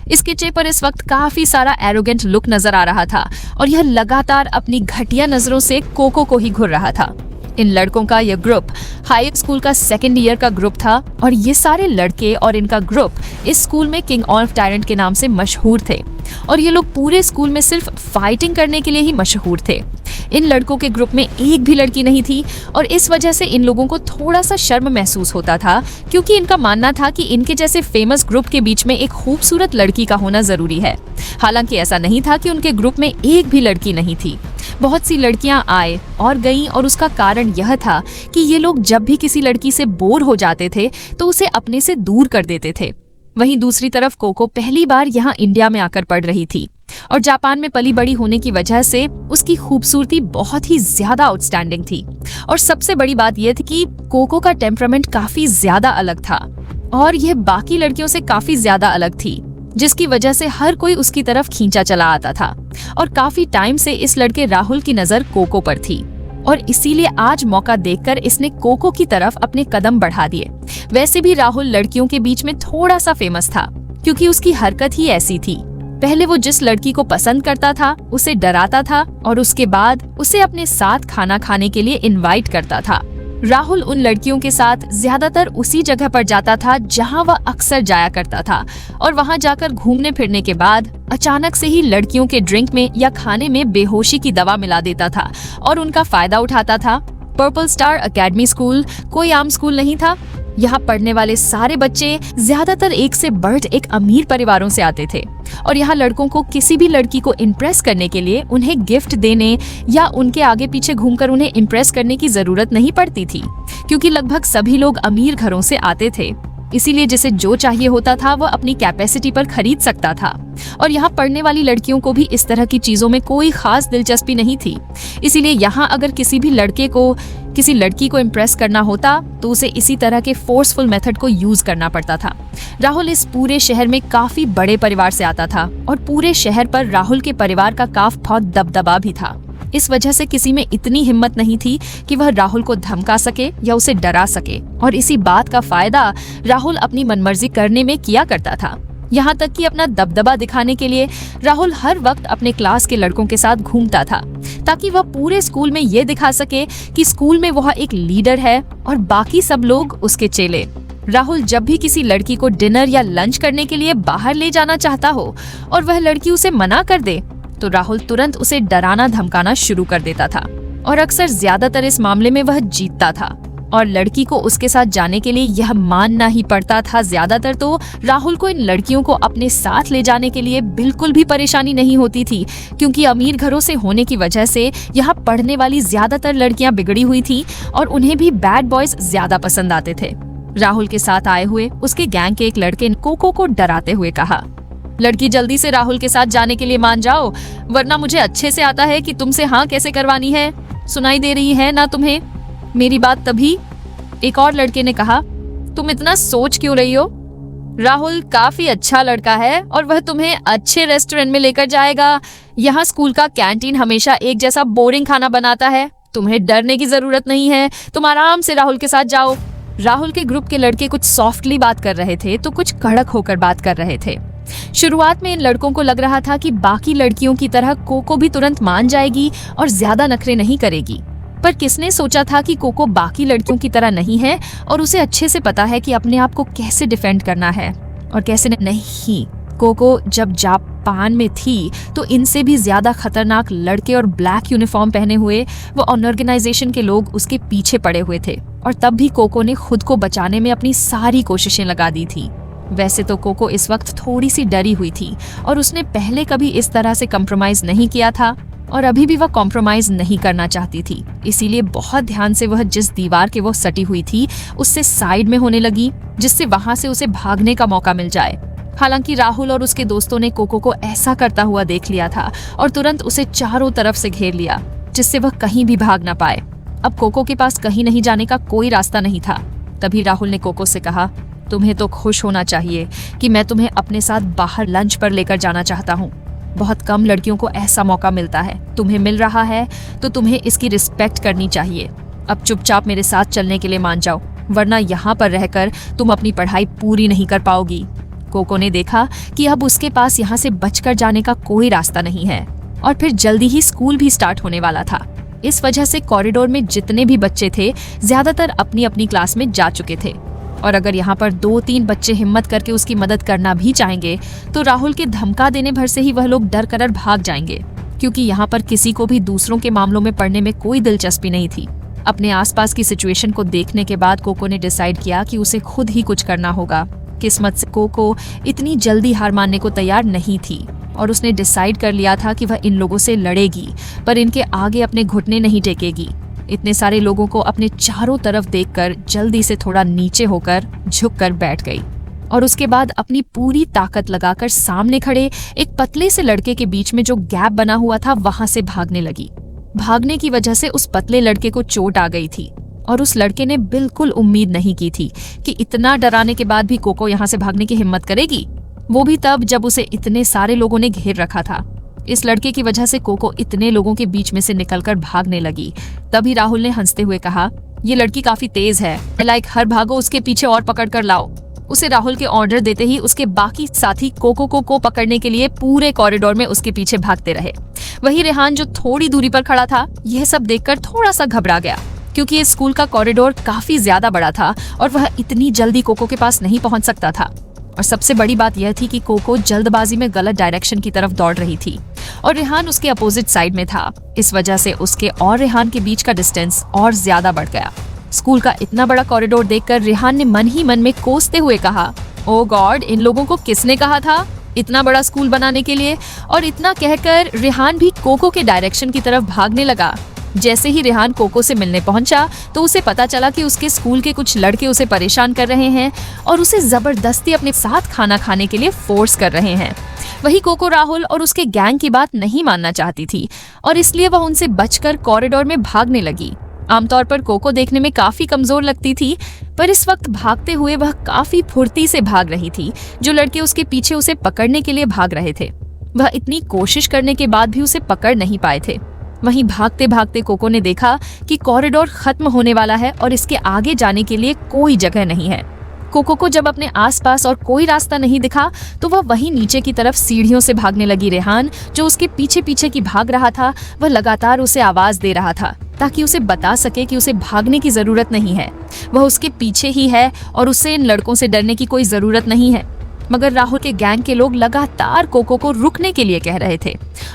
इसके चेहरे पर इस वक्त काफी सारा एरोगेंट लुक नजर आ रहा था और यह लगातार अपनी घटिया नजरों से कोको को ही घूर रहा था। इन लड़कों का यह ग्रुप हाई स्कूल का 2nd ईयर का ग्रुप था और ये सारे लड़के और इनका ग्रुप इस स्कूल में किंग ऑफ टायरेंट के नाम से मशहूर थे और ये लोग पूरे स्कूल में सिर्फ फाइटिंग करने के लिए ही मशहूर थे। इन लड़कों के ग्रुप में एक भी लड़की नहीं थी और इस वजह से इन लोगों को थोड़ा सा शर्म महसूस होता था, क्योंकि इनका मानना था कि इनके जैसे फेमस ग्रुप के बीच में एक खूबसूरत लड़की का होना जरूरी है। हालांकि ऐसा नहीं था कि उनके ग्रुप में एक भी लड़की नहीं थी। बहुत सी लड़कियां आए और गईं और उसका कारण यह था कि ये लोग जब भी किसी लड़की से बोर हो जाते थे तो उसे अपने से दूर कर देते थे। वहीं दूसरी तरफ कोको पहली बार यहाँ इंडिया में आकर पढ़ रही थी और जापान में पली बड़ी होने की वजह से उसकी खूबसूरती बहुत ही ज्यादा आउटस्टैंडिंग थी। और सबसे बड़ी बात यह थी कि कोको का टेम्परामेंट काफी ज्यादा अलग था और यह बाकी लड़कियों से काफी ज्यादा अलग थी, जिसकी वजह से हर कोई उसकी तरफ खींचा चला आता था। और काफी टाइम से इस लड़के राहुल की नजर कोको पर थी और इसीलिए आज मौका देखकर इसने कोको की तरफ अपने कदम बढ़ा दिए। वैसे भी राहुल लड़कियों के बीच में थोड़ा सा फेमस था, क्योंकि उसकी हरकत ही ऐसी थी। पहले वो जिस लड़की को पसंद करता था उसे डराता था और उसके बाद उसे अपने साथ खाना खाने के लिए इनवाइट करता था। राहुल उन लड़कियों के साथ ज्यादातर उसी जगह पर जाता था जहां वह अक्सर जाया करता था और वहां जाकर घूमने फिरने के बाद अचानक से ही लड़कियों के ड्रिंक में या खाने में बेहोशी की दवा मिला देता था और उनका फायदा उठाता था। पर्पल स्टार एकेडमी स्कूल कोई आम स्कूल नहीं था। यहाँ पढ़ने वाले सारे बच्चे ज्यादातर एक से बढ़ एक अमीर परिवारों से आते थे और यहाँ लड़कों को किसी भी लड़की को इम्प्रेस करने के लिए उन्हें गिफ्ट देने या उनके आगे पीछे घूमकर उन्हें इम्प्रेस करने की जरूरत नहीं पड़ती थी, क्योंकि लगभग सभी लोग अमीर घरों से आते थे। इसीलिए जिसे जो चाहिए होता था वह अपनी कैपेसिटी पर खरीद सकता था और यहाँ पढ़ने वाली लड़कियों को भी इस तरह की चीजों में कोई खास दिलचस्पी नहीं थी। इसीलिए यहाँ अगर किसी भी लड़के को किसी लड़की को इम्प्रेस करना होता तो उसे इसी तरह के फोर्सफुल मेथड को यूज करना पड़ता था। राहुल इस पूरे शहर में काफी बड़े परिवार से आता था और पूरे शहर पर राहुल के परिवार का काफी बहुत दबदबा भी था। इस वजह से किसी में इतनी हिम्मत नहीं थी कि वह राहुल को धमका सके या उसे डरा सके और इसी बात का फायदा राहुल अपनी मनमर्जी करने में किया करता था। यहाँ तक कि अपना दबदबा दिखाने के लिए राहुल हर वक्त अपने क्लास के लड़कों के साथ घूमता था, ताकि वह पूरे स्कूल में ये दिखा सके कि स्कूल में वह एक लीडर है और बाकी सब लोग उसके चेले। राहुल जब भी किसी लड़की को डिनर या लंच करने के लिए बाहर ले जाना चाहता हो और वह लड़की उसे मना कर दे तो राहुल तुरंत उसे डराना धमकाना शुरू कर देता था और अक्सर ज्यादातर इस मामले में वह जीतता था और लड़की को उसके साथ जाने के लिए यह मानना ही पड़ता था। ज्यादातर तो राहुल को इन लड़कियों को अपने साथ ले जाने के लिए बिल्कुल भी परेशानी नहीं होती थी, क्योंकि अमीर घरों से होने की वजह से यहाँ पढ़ने वाली ज्यादातर लड़कियां बिगड़ी हुई थी और उन्हें भी बैड बॉयज ज्यादा पसंद आते थे। राहुल के साथ आए हुए उसके गैंग के एक लड़के ने कोको को डराते हुए कहा, लड़की जल्दी से राहुल के साथ जाने के लिए मान जाओ, वरना मुझे अच्छे से आता है कि तुमसे हाँ कैसे करवानी है। सुनाई दे रही है ना तुम्हें मेरी बात? तभी एक और लड़के ने कहा, तुम इतना सोच क्यों रही हो? राहुल काफी अच्छा लड़का है और वह तुम्हें अच्छे रेस्टोरेंट में लेकर जाएगा। यहाँ स्कूल का कैंटीन हमेशा एक जैसा बोरिंग खाना बनाता है। तुम्हें डरने की जरूरत नहीं है, तुम आराम से राहुल के साथ जाओ। राहुल के ग्रुप के लड़के कुछ सॉफ्टली बात कर रहे थे तो कुछ कड़क होकर बात कर रहे थे। शुरुआत में इन लड़कों को लग रहा था कि बाकी लड़कियों की तरह कोको भी तुरंत मान जाएगी और ज्यादा नखरे नहीं करेगी, पर किसने सोचा था कि कोको बाकी लड़कियों की तरह नहीं है और उसे अच्छे से पता है कि अपने आप को कैसे डिफेंड करना है और कैसे नहीं। कोको जब जापान में थी तो इनसे भी ज्यादा खतरनाक लड़के और ब्लैक यूनिफॉर्म पहने हुए वो ऑर्गेनाइजेशन के लोग उसके पीछे पड़े हुए थे, और तब भी कोको ने खुद को बचाने में अपनी सारी कोशिशें लगा दी थी। वैसे तो कोको इस वक्त थोड़ी सी डरी हुई थी और उसने पहले कभी इस तरह से कॉम्प्रोमाइज नहीं किया था और अभी भी वह कॉम्प्रोमाइज नहीं करना चाहती थी। इसीलिए बहुत ध्यान से वह जिस दीवार के वो सटी हुई थी उससे साइड में होने लगी, जिससे वहां से उसे भागने का मौका मिल जाए। हालांकि राहुल और उसके दोस्तों ने कोको को ऐसा करता हुआ देख लिया था और तुरंत उसे चारों तरफ से घेर लिया, जिससे वह कहीं भी भाग ना पाए। अब कोको के पास कहीं नहीं जाने का कोई रास्ता नहीं था। तभी राहुल ने कोको से कहा, तुम्हें तो खुश होना चाहिए कि मैं तुम्हें अपने साथ बाहर लंच पर लेकर जाना चाहता हूँ। बहुत कम लड़कियों को ऐसा मौका मिलता है, तुम्हें मिल रहा है तो तुम्हें इसकी रिस्पेक्ट करनी चाहिए। अब चुपचाप मेरे साथ चलने के लिए मान जाओ, वरना यहाँ पर रहकर तुम अपनी पढ़ाई पूरी नहीं कर पाओगी। कोको ने देखा कि अब उसके पास यहाँ से बचकर जाने का कोई रास्ता नहीं है और फिर जल्दी ही स्कूल भी स्टार्ट होने वाला था। इस वजह से कॉरिडोर में जितने भी बच्चे थे ज्यादातर अपनी अपनी क्लास में जा चुके थे, और अगर यहाँ पर 2-3 बच्चे हिम्मत करके उसकी मदद करना भी चाहेंगे तो राहुल के धमका देने भर से ही वह लोग डर कर भाग जाएंगे, क्योंकि यहाँ पर किसी को भी दूसरों के मामलों में पड़ने में कोई दिलचस्पी नहीं थी। अपने आसपास की सिचुएशन को देखने के बाद कोको ने डिसाइड किया कि उसे खुद ही कुछ करना होगा। किस्मत से कोको इतनी जल्दी हार मानने को तैयार नहीं थी और उसने डिसाइड कर लिया था कि वह इन लोगों से लड़ेगी, पर इनके आगे अपने घुटने नहीं टेकेगी। इतने सारे लोगों को अपने चारों तरफ देखकर जल्दी से थोड़ा नीचे होकर झुककर बैठ गई और उसके बाद अपनी पूरी ताकत लगाकर सामने खड़े एक पतले से लड़के के बीच में जो गैप बना हुआ था वहां से भागने लगी। भागने की वजह से उस पतले लड़के को चोट आ गई थी और उस लड़के ने बिल्कुल उम्मीद नहीं की थी कि इतना डराने के बाद भी कोको यहाँ से भागने की हिम्मत करेगी, वो भी तब जब उसे इतने सारे लोगों ने घेर रखा था। इस लड़के की वजह से कोको इतने लोगों के बीच में से निकलकर भागने लगी। तभी राहुल ने हंसते हुए कहा, ये लड़की काफी तेज है, लाइक हर भागो उसके पीछे और पकड़ कर लाओ। उसे राहुल के ऑर्डर देते ही उसके बाकी साथी कोको को पकड़ने के लिए पूरे कॉरिडोर में उसके पीछे भागते रहे। वही रेहान जो थोड़ी दूरी पर खड़ा था यह सब देखकर थोड़ा सा घबरा गया, क्योंकि इस स्कूल का कॉरिडोर काफी ज्यादा बड़ा था और वह इतनी जल्दी कोको के पास नहीं पहुंच सकता था। और सबसे बड़ी बात यह थी कि कोको जल्दबाजी में गलत डायरेक्शन की तरफ दौड़ रही थी और रेहान उसके अपोजिट साइड में था। इस वजह से उसके और रेहान के बीच का डिस्टेंस और ज्यादा बढ़ गया। स्कूल का इतना बड़ा कॉरिडोर देखकर रेहान ने मन ही मन में कोसते हुए कहा, ओ गॉड, इन लोगों को किसने कहा था इतना बड़ा स्कूल बनाने के लिए? और इतना कहकर रेहान भी कोको के डायरेक्शन की तरफ भागने लगा। जैसे ही रेहान कोको से मिलने पहुंचा तो उसे पता चला कि उसके स्कूल के कुछ लड़के उसे परेशान कर रहे हैं और उसे जबरदस्ती अपने साथ खाना खाने के लिए फोर्स कर रहे हैं। वही कोको राहुल और उसके गैंग की बात नहीं मानना चाहती थी और इसलिए वह उनसे बचकर कॉरिडोर में भागने लगी। आमतौर पर कोको देखने में काफी कमजोर लगती थी, पर इस वक्त भागते हुए वह काफी फुर्ती से भाग रही थी। जो लड़के उसके पीछे उसे पकड़ने के लिए भाग रहे थे वह इतनी कोशिश करने के बाद भी उसे पकड़ नहीं पाए थे। वहीं भागते भागते कोको ने देखा कि कॉरिडोर खत्म होने वाला है और इसके आगे जाने के लिए कोई जगह नहीं है। कोको को जब अपने आसपास और कोई रास्ता नहीं दिखा तो वह वहीं नीचे की तरफ सीढ़ियों से भागने लगी। रेहान जो उसके पीछे पीछे की भाग रहा था वह लगातार उसे आवाज दे रहा था ताकि उसे बता सके कि उसे भागने की जरूरत नहीं है, वह उसके पीछे ही है और उसे इन लड़कों से डरने की कोई जरूरत नहीं है। मगर राहुल के गैंग के लोग लगातार कोको को रुकने के लिए कह रहे थे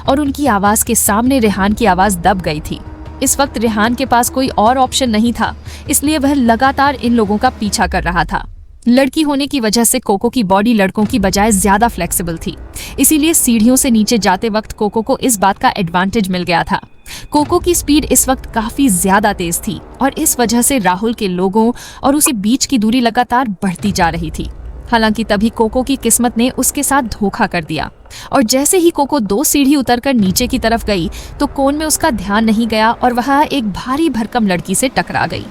और उनकी आवाज के सामने रेहान की आवाज दब गई थी। इस वक्त रेहान के पास कोई और ऑप्शन नहीं था, इसलिए वह लगातार इन लोगों का पीछा कर रहा था। लड़की होने की वजह से कोको की बॉडी लड़कों की बजाय ज्यादा फ्लेक्सिबल थी, इसीलिए सीढ़ियों से नीचे जाते वक्त कोको को इस बात का एडवांटेज मिल गया था। कोको की स्पीड इस वक्त काफी ज्यादा तेज थी और इस वजह से राहुल के लोगों और उसके बीच की दूरी लगातार बढ़ती जा रही थी। हालांकि तभी कोको की किस्मत ने उसके साथ धोखा कर दिया और जैसे ही कोको 2 सीढ़ी उतरकर नीचे की तरफ गई तो कोन में उसका ध्यान नहीं गया और वह एक भारी भरकम लड़की से टकरा गई।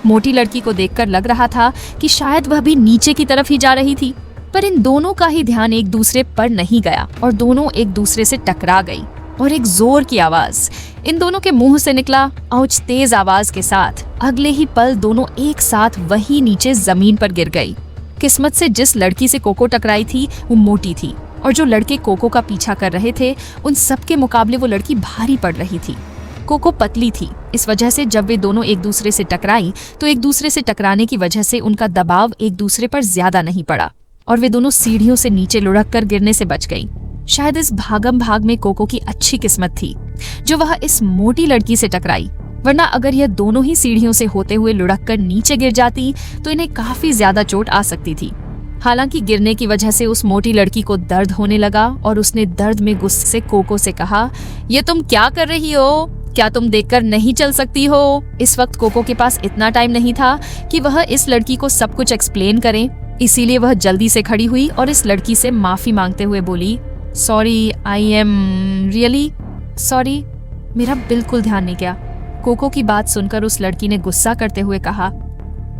मोटी लड़की को देखकर लग रहा था कि शायद वह भी नीचे की तरफ ही जा रही थी, पर इन दोनों का ही ध्यान एक दूसरे पर नहीं गया और दोनों एक दूसरे से टकरा गई और एक जोर की आवाज इन दोनों के मुंह से निकला। औच तेज आवाज के साथ अगले ही पल दोनों एक साथ वही नीचे जमीन पर गिर गई। किस्मत से जिस लड़की से कोको टकराई थी वो मोटी थी और जो लड़के कोको का पीछा कर रहे थे उन सब के मुकाबले वो लड़की भारी पड़ रही थी। कोको पतली थी, इस वजह से जब वे दोनों एक दूसरे से टकराई तो एक दूसरे से टकराने की वजह से उनका दबाव एक दूसरे पर ज्यादा नहीं पड़ा और वे दोनों सीढ़ियों से नीचे लुढ़क कर गिरने से बच गईं। शायद इस भागम भाग में कोको की अच्छी किस्मत थी जो वह इस मोटी लड़की से टकराई, वरना अगर यह दोनों ही सीढ़ियों से होते हुए लुढ़क कर नीचे गिर जाती तो इन्हें काफी ज्यादा चोट आ सकती थी। हालांकि गिरने की वजह से उस मोटी लड़की को दर्द होने लगा और उसने दर्द में गुस्से से कोको से कहा, ये तुम क्या कर रही हो? क्या तुम देखकर नहीं चल सकती हो? इस वक्त कोको के पास इतना टाइम नहीं था कि वह इस लड़की को सब कुछ एक्सप्लेन करे, इसीलिए वह जल्दी से खड़ी हुई और इस लड़की से माफी मांगते हुए बोली, sorry, I am really sorry, मेरा बिल्कुल ध्यान नहीं गया। कोको की बात सुनकर उस लड़की ने गुस्सा करते हुए कहा,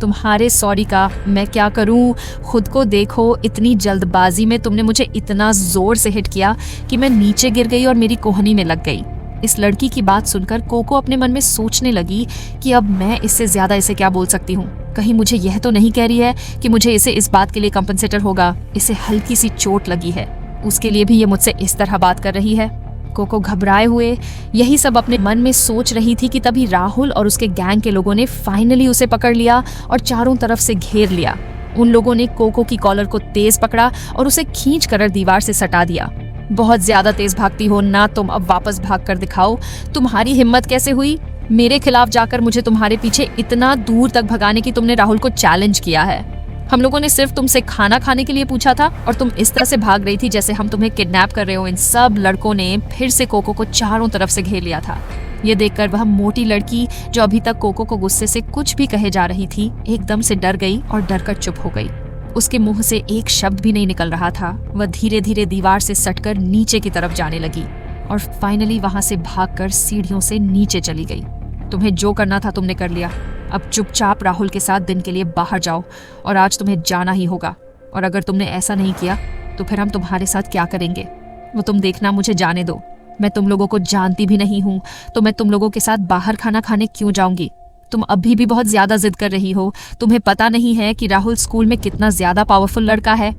तुम्हारे सॉरी का मैं क्या करूं? खुद को देखो, इतनी जल्दबाजी में तुमने मुझे इतना जोर से हिट किया कि मैं नीचे गिर गई और मेरी कोहनी में लग गई। इस लड़की की बात सुनकर कोको अपने मन में सोचने लगी कि अब मैं इससे ज्यादा इसे क्या बोल सकती हूँ। कहीं मुझे यह तो नहीं कह रही है कि मुझे इसे इस बात के लिए कंपनसेटर होगा। इसे हल्की सी चोट लगी है, उसके लिए भी ये मुझसे इस तरह बात कर रही है। कोको घबराए हुए यही सब अपने मन में सोच रही थी कि तभी राहुल और उसके गैंग के लोगों ने फाइनली उसे पकड़ लिया और चारों तरफ से घेर लिया। उन लोगों ने कोको की कॉलर को तेज पकड़ा और उसे खींच कर दीवार से सटा दिया। बहुत ज्यादा तेज भागती हो ना तुम, अब वापस भाग कर दिखाओ। तुम्हारी हिम्मत कैसे हुई मेरे खिलाफ जाकर मुझे तुम्हारे पीछे इतना दूर तक भगाने की? तुमने राहुल को चैलेंज किया है। हम लोगों ने सिर्फ तुमसे खाना खाने के लिए पूछा था और तुम इस तरह से भाग रही थी जैसे हम तुम्हें किडनैप कर रहे हो। इन सब लड़कों ने फिर से कोको को चारों तरफ से घेर लिया था। ये देखकर वह मोटी लड़की जो अभी तक कोको को गुस्से से कुछ भी कहे जा रही थी एकदम से डर गई और डर कर चुप हो गई। उसके मुंह से एक शब्द भी नहीं निकल रहा था। वह धीरे धीरे दीवार से सटकर नीचे की तरफ जाने लगी और फाइनली वहां से भागकर सीढ़ियों से नीचे चली गई। तुम्हें जो करना था तुमने कर लिया। अब चुपचाप राहुल के साथ दिन के लिए बाहर जाओ और आज तुम्हें जाना ही होगा। और अगर तुमने ऐसा नहीं किया तो फिर हम तुम्हारे साथ क्या करेंगे वो तुम देखना। मुझे जाने दो। मैं तुम लोगों को जानती भी नहीं हूँ तो मैं तुम लोगों के साथ बाहर खाना खाने क्यों जाऊंगी? तुम अभी भी बहुत ज्यादा जिद कर रही हो। तुम्हें पता नहीं है कि राहुल स्कूल में कितना ज्यादा पावरफुल लड़का है,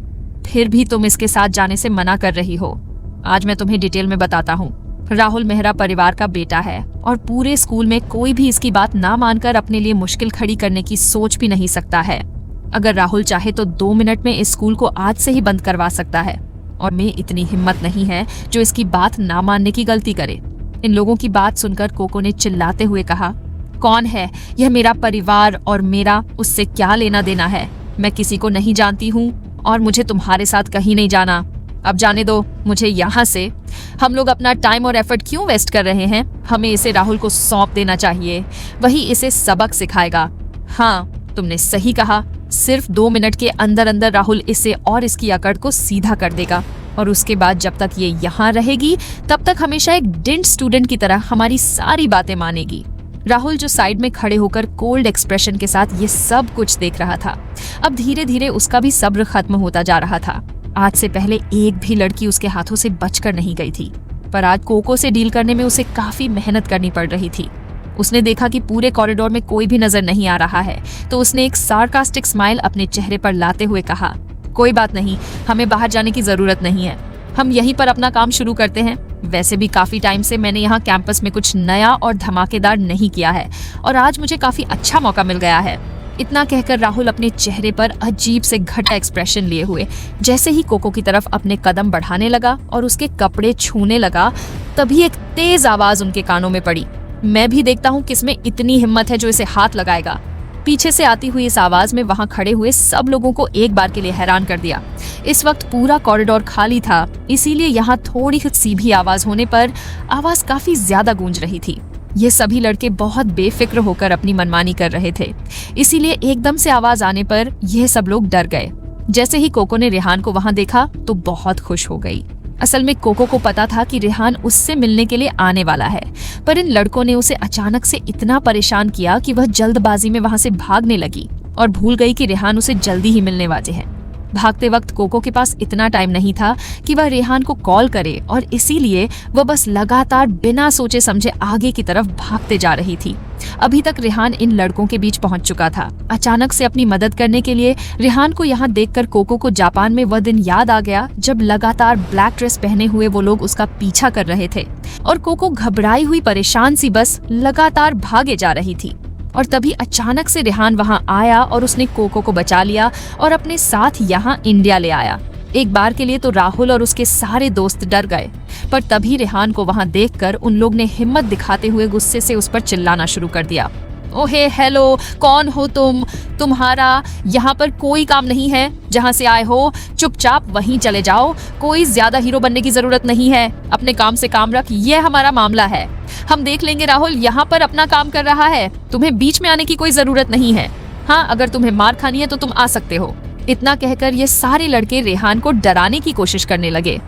फिर भी तुम इसके साथ जाने से मना कर रही हो। आज मैं तुम्हें डिटेल में बताता हूँ। राहुल मेहरा परिवार का बेटा है और पूरे स्कूल में कोई भी इसकी बात ना मानकर अपने लिए मुश्किल खड़ी करने की सोच भी नहीं सकता है। अगर राहुल चाहे तो 2 मिनट में इस स्कूल को आज से ही बंद करवा सकता है और मैं इतनी हिम्मत नहीं है जो इसकी बात ना मानने की गलती करे। इन लोगों की बात सुनकर कोको ने चिल्लाते हुए कहा, कौन है यह? मेरा परिवार और मेरा उससे क्या लेना देना है? मैं किसी को नहीं जानती हूँ और मुझे तुम्हारे साथ कहीं नहीं जाना। अब जाने दो मुझे यहाँ से। हम लोग अपना टाइम और एफर्ट क्यों वेस्ट कर रहे हैं? हमें इसे राहुल को सौंप देना चाहिए, वही इसे सबक सिखाएगा। हाँ, तुमने सही कहा। सिर्फ 2 मिनट के अंदर अंदर राहुल इसे और इसकी अकड़ को सीधा कर देगा और उसके बाद जब तक ये यहाँ रहेगी तब तक हमेशा एक डिंट स्टूडेंट की तरह हमारी सारी बातें मानेगी। राहुल जो साइड में खड़े होकर कोल्ड एक्सप्रेशन के साथ ये सब कुछ देख रहा था, अब धीरे धीरे उसका भी सब्र खत्म होता जा रहा था। आज से पहले एक भी लड़की उसके हाथों से बचकर नहीं गई थी, पर आज कोको से डील करने में उसे काफी मेहनत करनी पड़ रही थी। उसने देखा कि पूरे कॉरिडोर में कोई भी नजर नहीं आ रहा है तो उसने एक सार्कास्टिक स्माइल अपने चेहरे पर लाते हुए कहा, कोई बात नहीं, हमें बाहर जाने की जरूरत नहीं है। हम यहीं पर अपना काम शुरू करते हैं। वैसे भी काफी टाइम से मैंने यहाँ कैंपस में कुछ नया और धमाकेदार नहीं किया है और आज मुझे काफी अच्छा मौका मिल गया है। इतना कहकर राहुल अपने चेहरे पर अजीब से घटा एक्सप्रेशन लिए हुए जैसे ही कोको की तरफ अपने कदम बढ़ाने लगा और उसके कपड़े छूने लगा, तभी एक तेज आवाज उनके कानों में पड़ी। मैं भी देखता हूँ किसमें इतनी हिम्मत है जो इसे हाथ लगाएगा। पीछे से आती हुई इस आवाज में वहां खड़े हुए सब लोगों को एक बार के लिए हैरान कर दिया। इस वक्त पूरा कॉरिडोर खाली था, इसीलिए यहाँ थोड़ी सी भी आवाज होने पर आवाज काफी ज्यादा गूंज रही थी। ये सभी लड़के बहुत बेफिक्र होकर अपनी मनमानी कर रहे थे, इसीलिए एकदम से आवाज आने पर यह सब लोग डर गए। जैसे ही कोको ने रेहान को वहां देखा तो बहुत खुश हो गई। असल में कोको को पता था कि रेहान उससे मिलने के लिए आने वाला है, पर इन लड़कों ने उसे अचानक से इतना परेशान किया कि वह जल्दबाजी में वहां से भागने लगी और भूल गई कि रेहान उसे जल्दी ही मिलने वाले हैं। भागते वक्त कोको के पास इतना टाइम नहीं था कि वह रेहान को कॉल करे और इसीलिए वह बस लगातार बिना सोचे समझे आगे की तरफ भागते जा रही थी। अभी तक रेहान इन लड़कों के बीच पहुंच चुका था। अचानक से अपनी मदद करने के लिए रेहान को यहाँ देखकर कोको को जापान में वह दिन याद आ गया जब लगातार ब्लैक ड्रेस पहने हुए वो लोग उसका पीछा कर रहे थे और कोको घबराई हुई परेशान सी बस लगातार भागे जा रही थी। और तभी अचानक से रेहान वहां आया और उसने कोको को बचा लिया और अपने साथ यहाँ इंडिया ले आया। एक बार के लिए तो राहुल और उसके सारे दोस्त डर गए, पर तभी रेहान को वहां देखकर उन लोग ने हिम्मत दिखाते हुए गुस्से से उस पर चिल्लाना शुरू कर दिया। ओहे हेलो, कौन हो तुम? तुम्हारा यहाँ पर कोई काम नहीं है। जहाँ से आए हो चुपचाप वहीं चले जाओ। कोई ज्यादा हीरो बनने की जरूरत नहीं है। अपने काम से काम रख, ये हमारा मामला है। हम देख लेंगे। राहुल यहाँ पर अपना काम कर रहा है, तुम्हें बीच में आने की कोई जरूरत नहीं है। हाँ, अगर तुम्हें मार खानी है तो तुम आ सकते हो। इतना कहकर ये सारे लड़के रेहान को डराने की कोशिश करने लगे।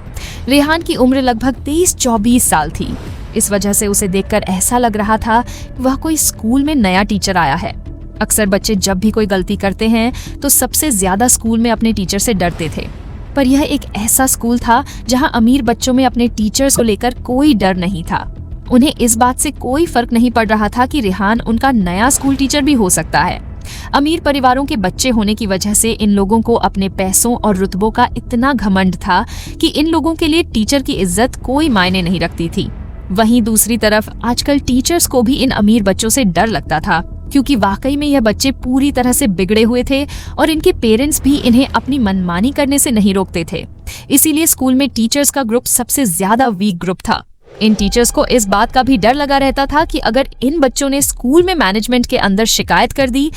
रेहान की उम्र लगभग 23-24 साल थी। इस वजह से उसे देखकर ऐसा लग रहा था वह कोई स्कूल में नया टीचर आया है। अक्सर बच्चे जब भी कोई गलती करते हैं तो सबसे ज्यादा स्कूल में अपने टीचर से डरते थे, पर यह एक ऐसा स्कूल था जहां अमीर बच्चों में अपने टीचर्स को लेकर कोई डर नहीं था। उन्हें इस बात से कोई फर्क नहीं पड़ रहा था कि रेहान उनका नया स्कूल टीचर भी हो सकता है। अमीर परिवारों के बच्चे होने की वजह से इन लोगों को अपने पैसों और रुतबों का इतना घमंड था कि इन लोगों के लिए टीचर की इज्जत कोई मायने नहीं रखती थी। वहीं दूसरी तरफ आजकल टीचर्स को भी इन अमीर बच्चों से डर लगता था, क्योंकि वाकई में यह बच्चे पूरी तरह से बिगड़े हुए थे और इनके पेरेंट्स भी इन्हें अपनी मनमानी करने से नहीं रोकते थे। इसीलिए स्कूल में टीचर्स का ग्रुप सबसे ज्यादा वीक ग्रुप था। इन टीचर्स को इस बात का भी डर लगा रहता था कि अगर इन बच्चों ने स्कूल में मैनेजमेंट के अंदर शिकायत कर दी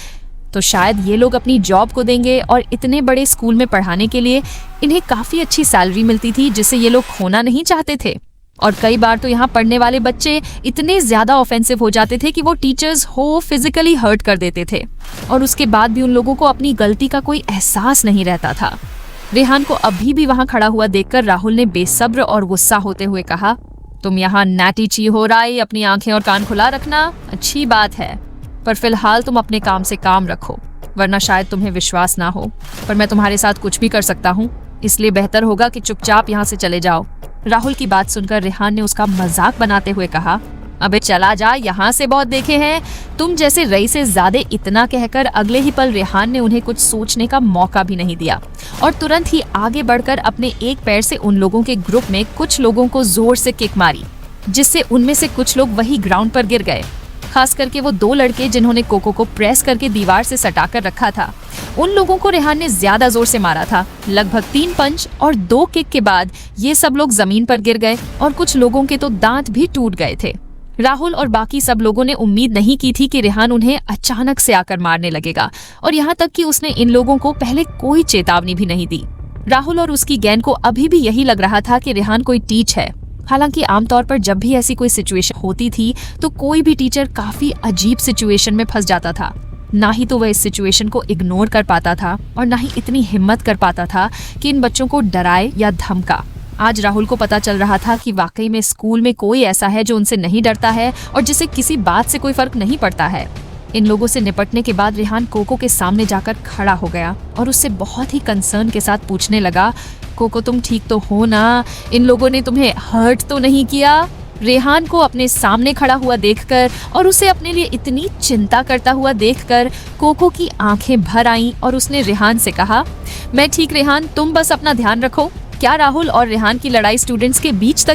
तो शायद ये लोग अपनी जॉब को देंगे, और इतने बड़े स्कूल में पढ़ाने के लिए इन्हें काफी अच्छी सैलरी मिलती थी जिसे ये लोग खोना नहीं चाहते थे। और कई बार तो यहाँ पढ़ने वाले बच्चे इतने ज्यादा ऑफेंसिव हो जाते थे कि वो टीचर्स हो फिजिकली हर्ट कर देते थे, और उसके बाद भी उन लोगों को अपनी गलती का कोई एहसास नहीं रहता था। रेहान को अभी भी वहां खड़ा हुआ देखकर राहुल ने बेसब्र और गुस्सा होते हुए कहा, तुम यहाँ नैटी ची हो रहा है, अपनी आंखें और कान खुला रखना अच्छी बात है, पर फिलहाल तुम अपने काम से काम रखो, वरना शायद तुम्हें विश्वास ना हो, पर मैं तुम्हारे साथ कुछ भी कर सकता हूँ, इसलिए बेहतर होगा कि चुपचाप यहाँ से चले जाओ। राहुल की बात सुनकर रेहान ने उसका मजाक बनाते हुए कहा, अबे चला जा, यहाँ से बहुत देखे हैं तुम जैसे रईस से ज्यादा। इतना कहकर अगले ही पल रेहान ने उन्हें कुछ सोचने का मौका भी नहीं दिया और तुरंत ही आगे बढ़कर अपने एक पैर से उन लोगों के ग्रुप में कुछ लोगों को जोर से किक मारी, जिससे उनमें से कुछ लोग वही ग्राउंड पर गिर गए। खास करके वो 2 लड़के जिन्होंने कोको को प्रेस करके दीवार से सटाकर रखा था, उन लोगों को रेहान ने ज्यादा जोर से मारा था। लगभग 3 पंच और 2 किक के बाद ये सब लोग जमीन पर गिर गए और कुछ लोगों के तो दांत भी टूट गए थे। राहुल और बाकी सब लोगों ने उम्मीद नहीं की थी कि रेहान उन्हें अचानक से आकर मारने लगेगा, और यहाँ तक कि उसने इन लोगों को पहले कोई चेतावनी भी नहीं दी। राहुल और उसकी गैंग को अभी भी यही लग रहा था कि रेहान कोई टीच है। हालांकि आमतौर पर जब भी ऐसी कोई सिचुएशन होती थी तो कोई भी टीचर काफी अजीब सिचुएशन में फंस जाता था। ना ही तो वह इस सिचुएशन को इग्नोर कर पाता था और ना ही इतनी हिम्मत कर पाता था कि इन बच्चों को डराए या धमका। आज राहुल को पता चल रहा था कि वाकई में स्कूल में कोई ऐसा है जो उनसे नहीं डरता है और जिसे किसी बात से कोई फर्क नहीं पड़ता है। इन लोगों से निपटने के बाद रेहान कोको के सामने जाकर खड़ा हो गया और उससे बहुत ही कंसर्न के साथ पूछने लगा, कोको तुम ठीक तो हो ना? इन लोगों ने तुम्हें हर्ट तो नहीं किया? रेहान को अपने सामने खड़ा हुआ देखकर और उसे अपने लिए इतनी चिंता करता हुआ देखकर कोको की आंखें भर आईं और उसने रेहान से कहा, मैं ठीक रेहान, तुम बस अपना ध्यान रखो। क्या राहुल और रेहान की लड़ाई स्टूडेंट्स के बीच तक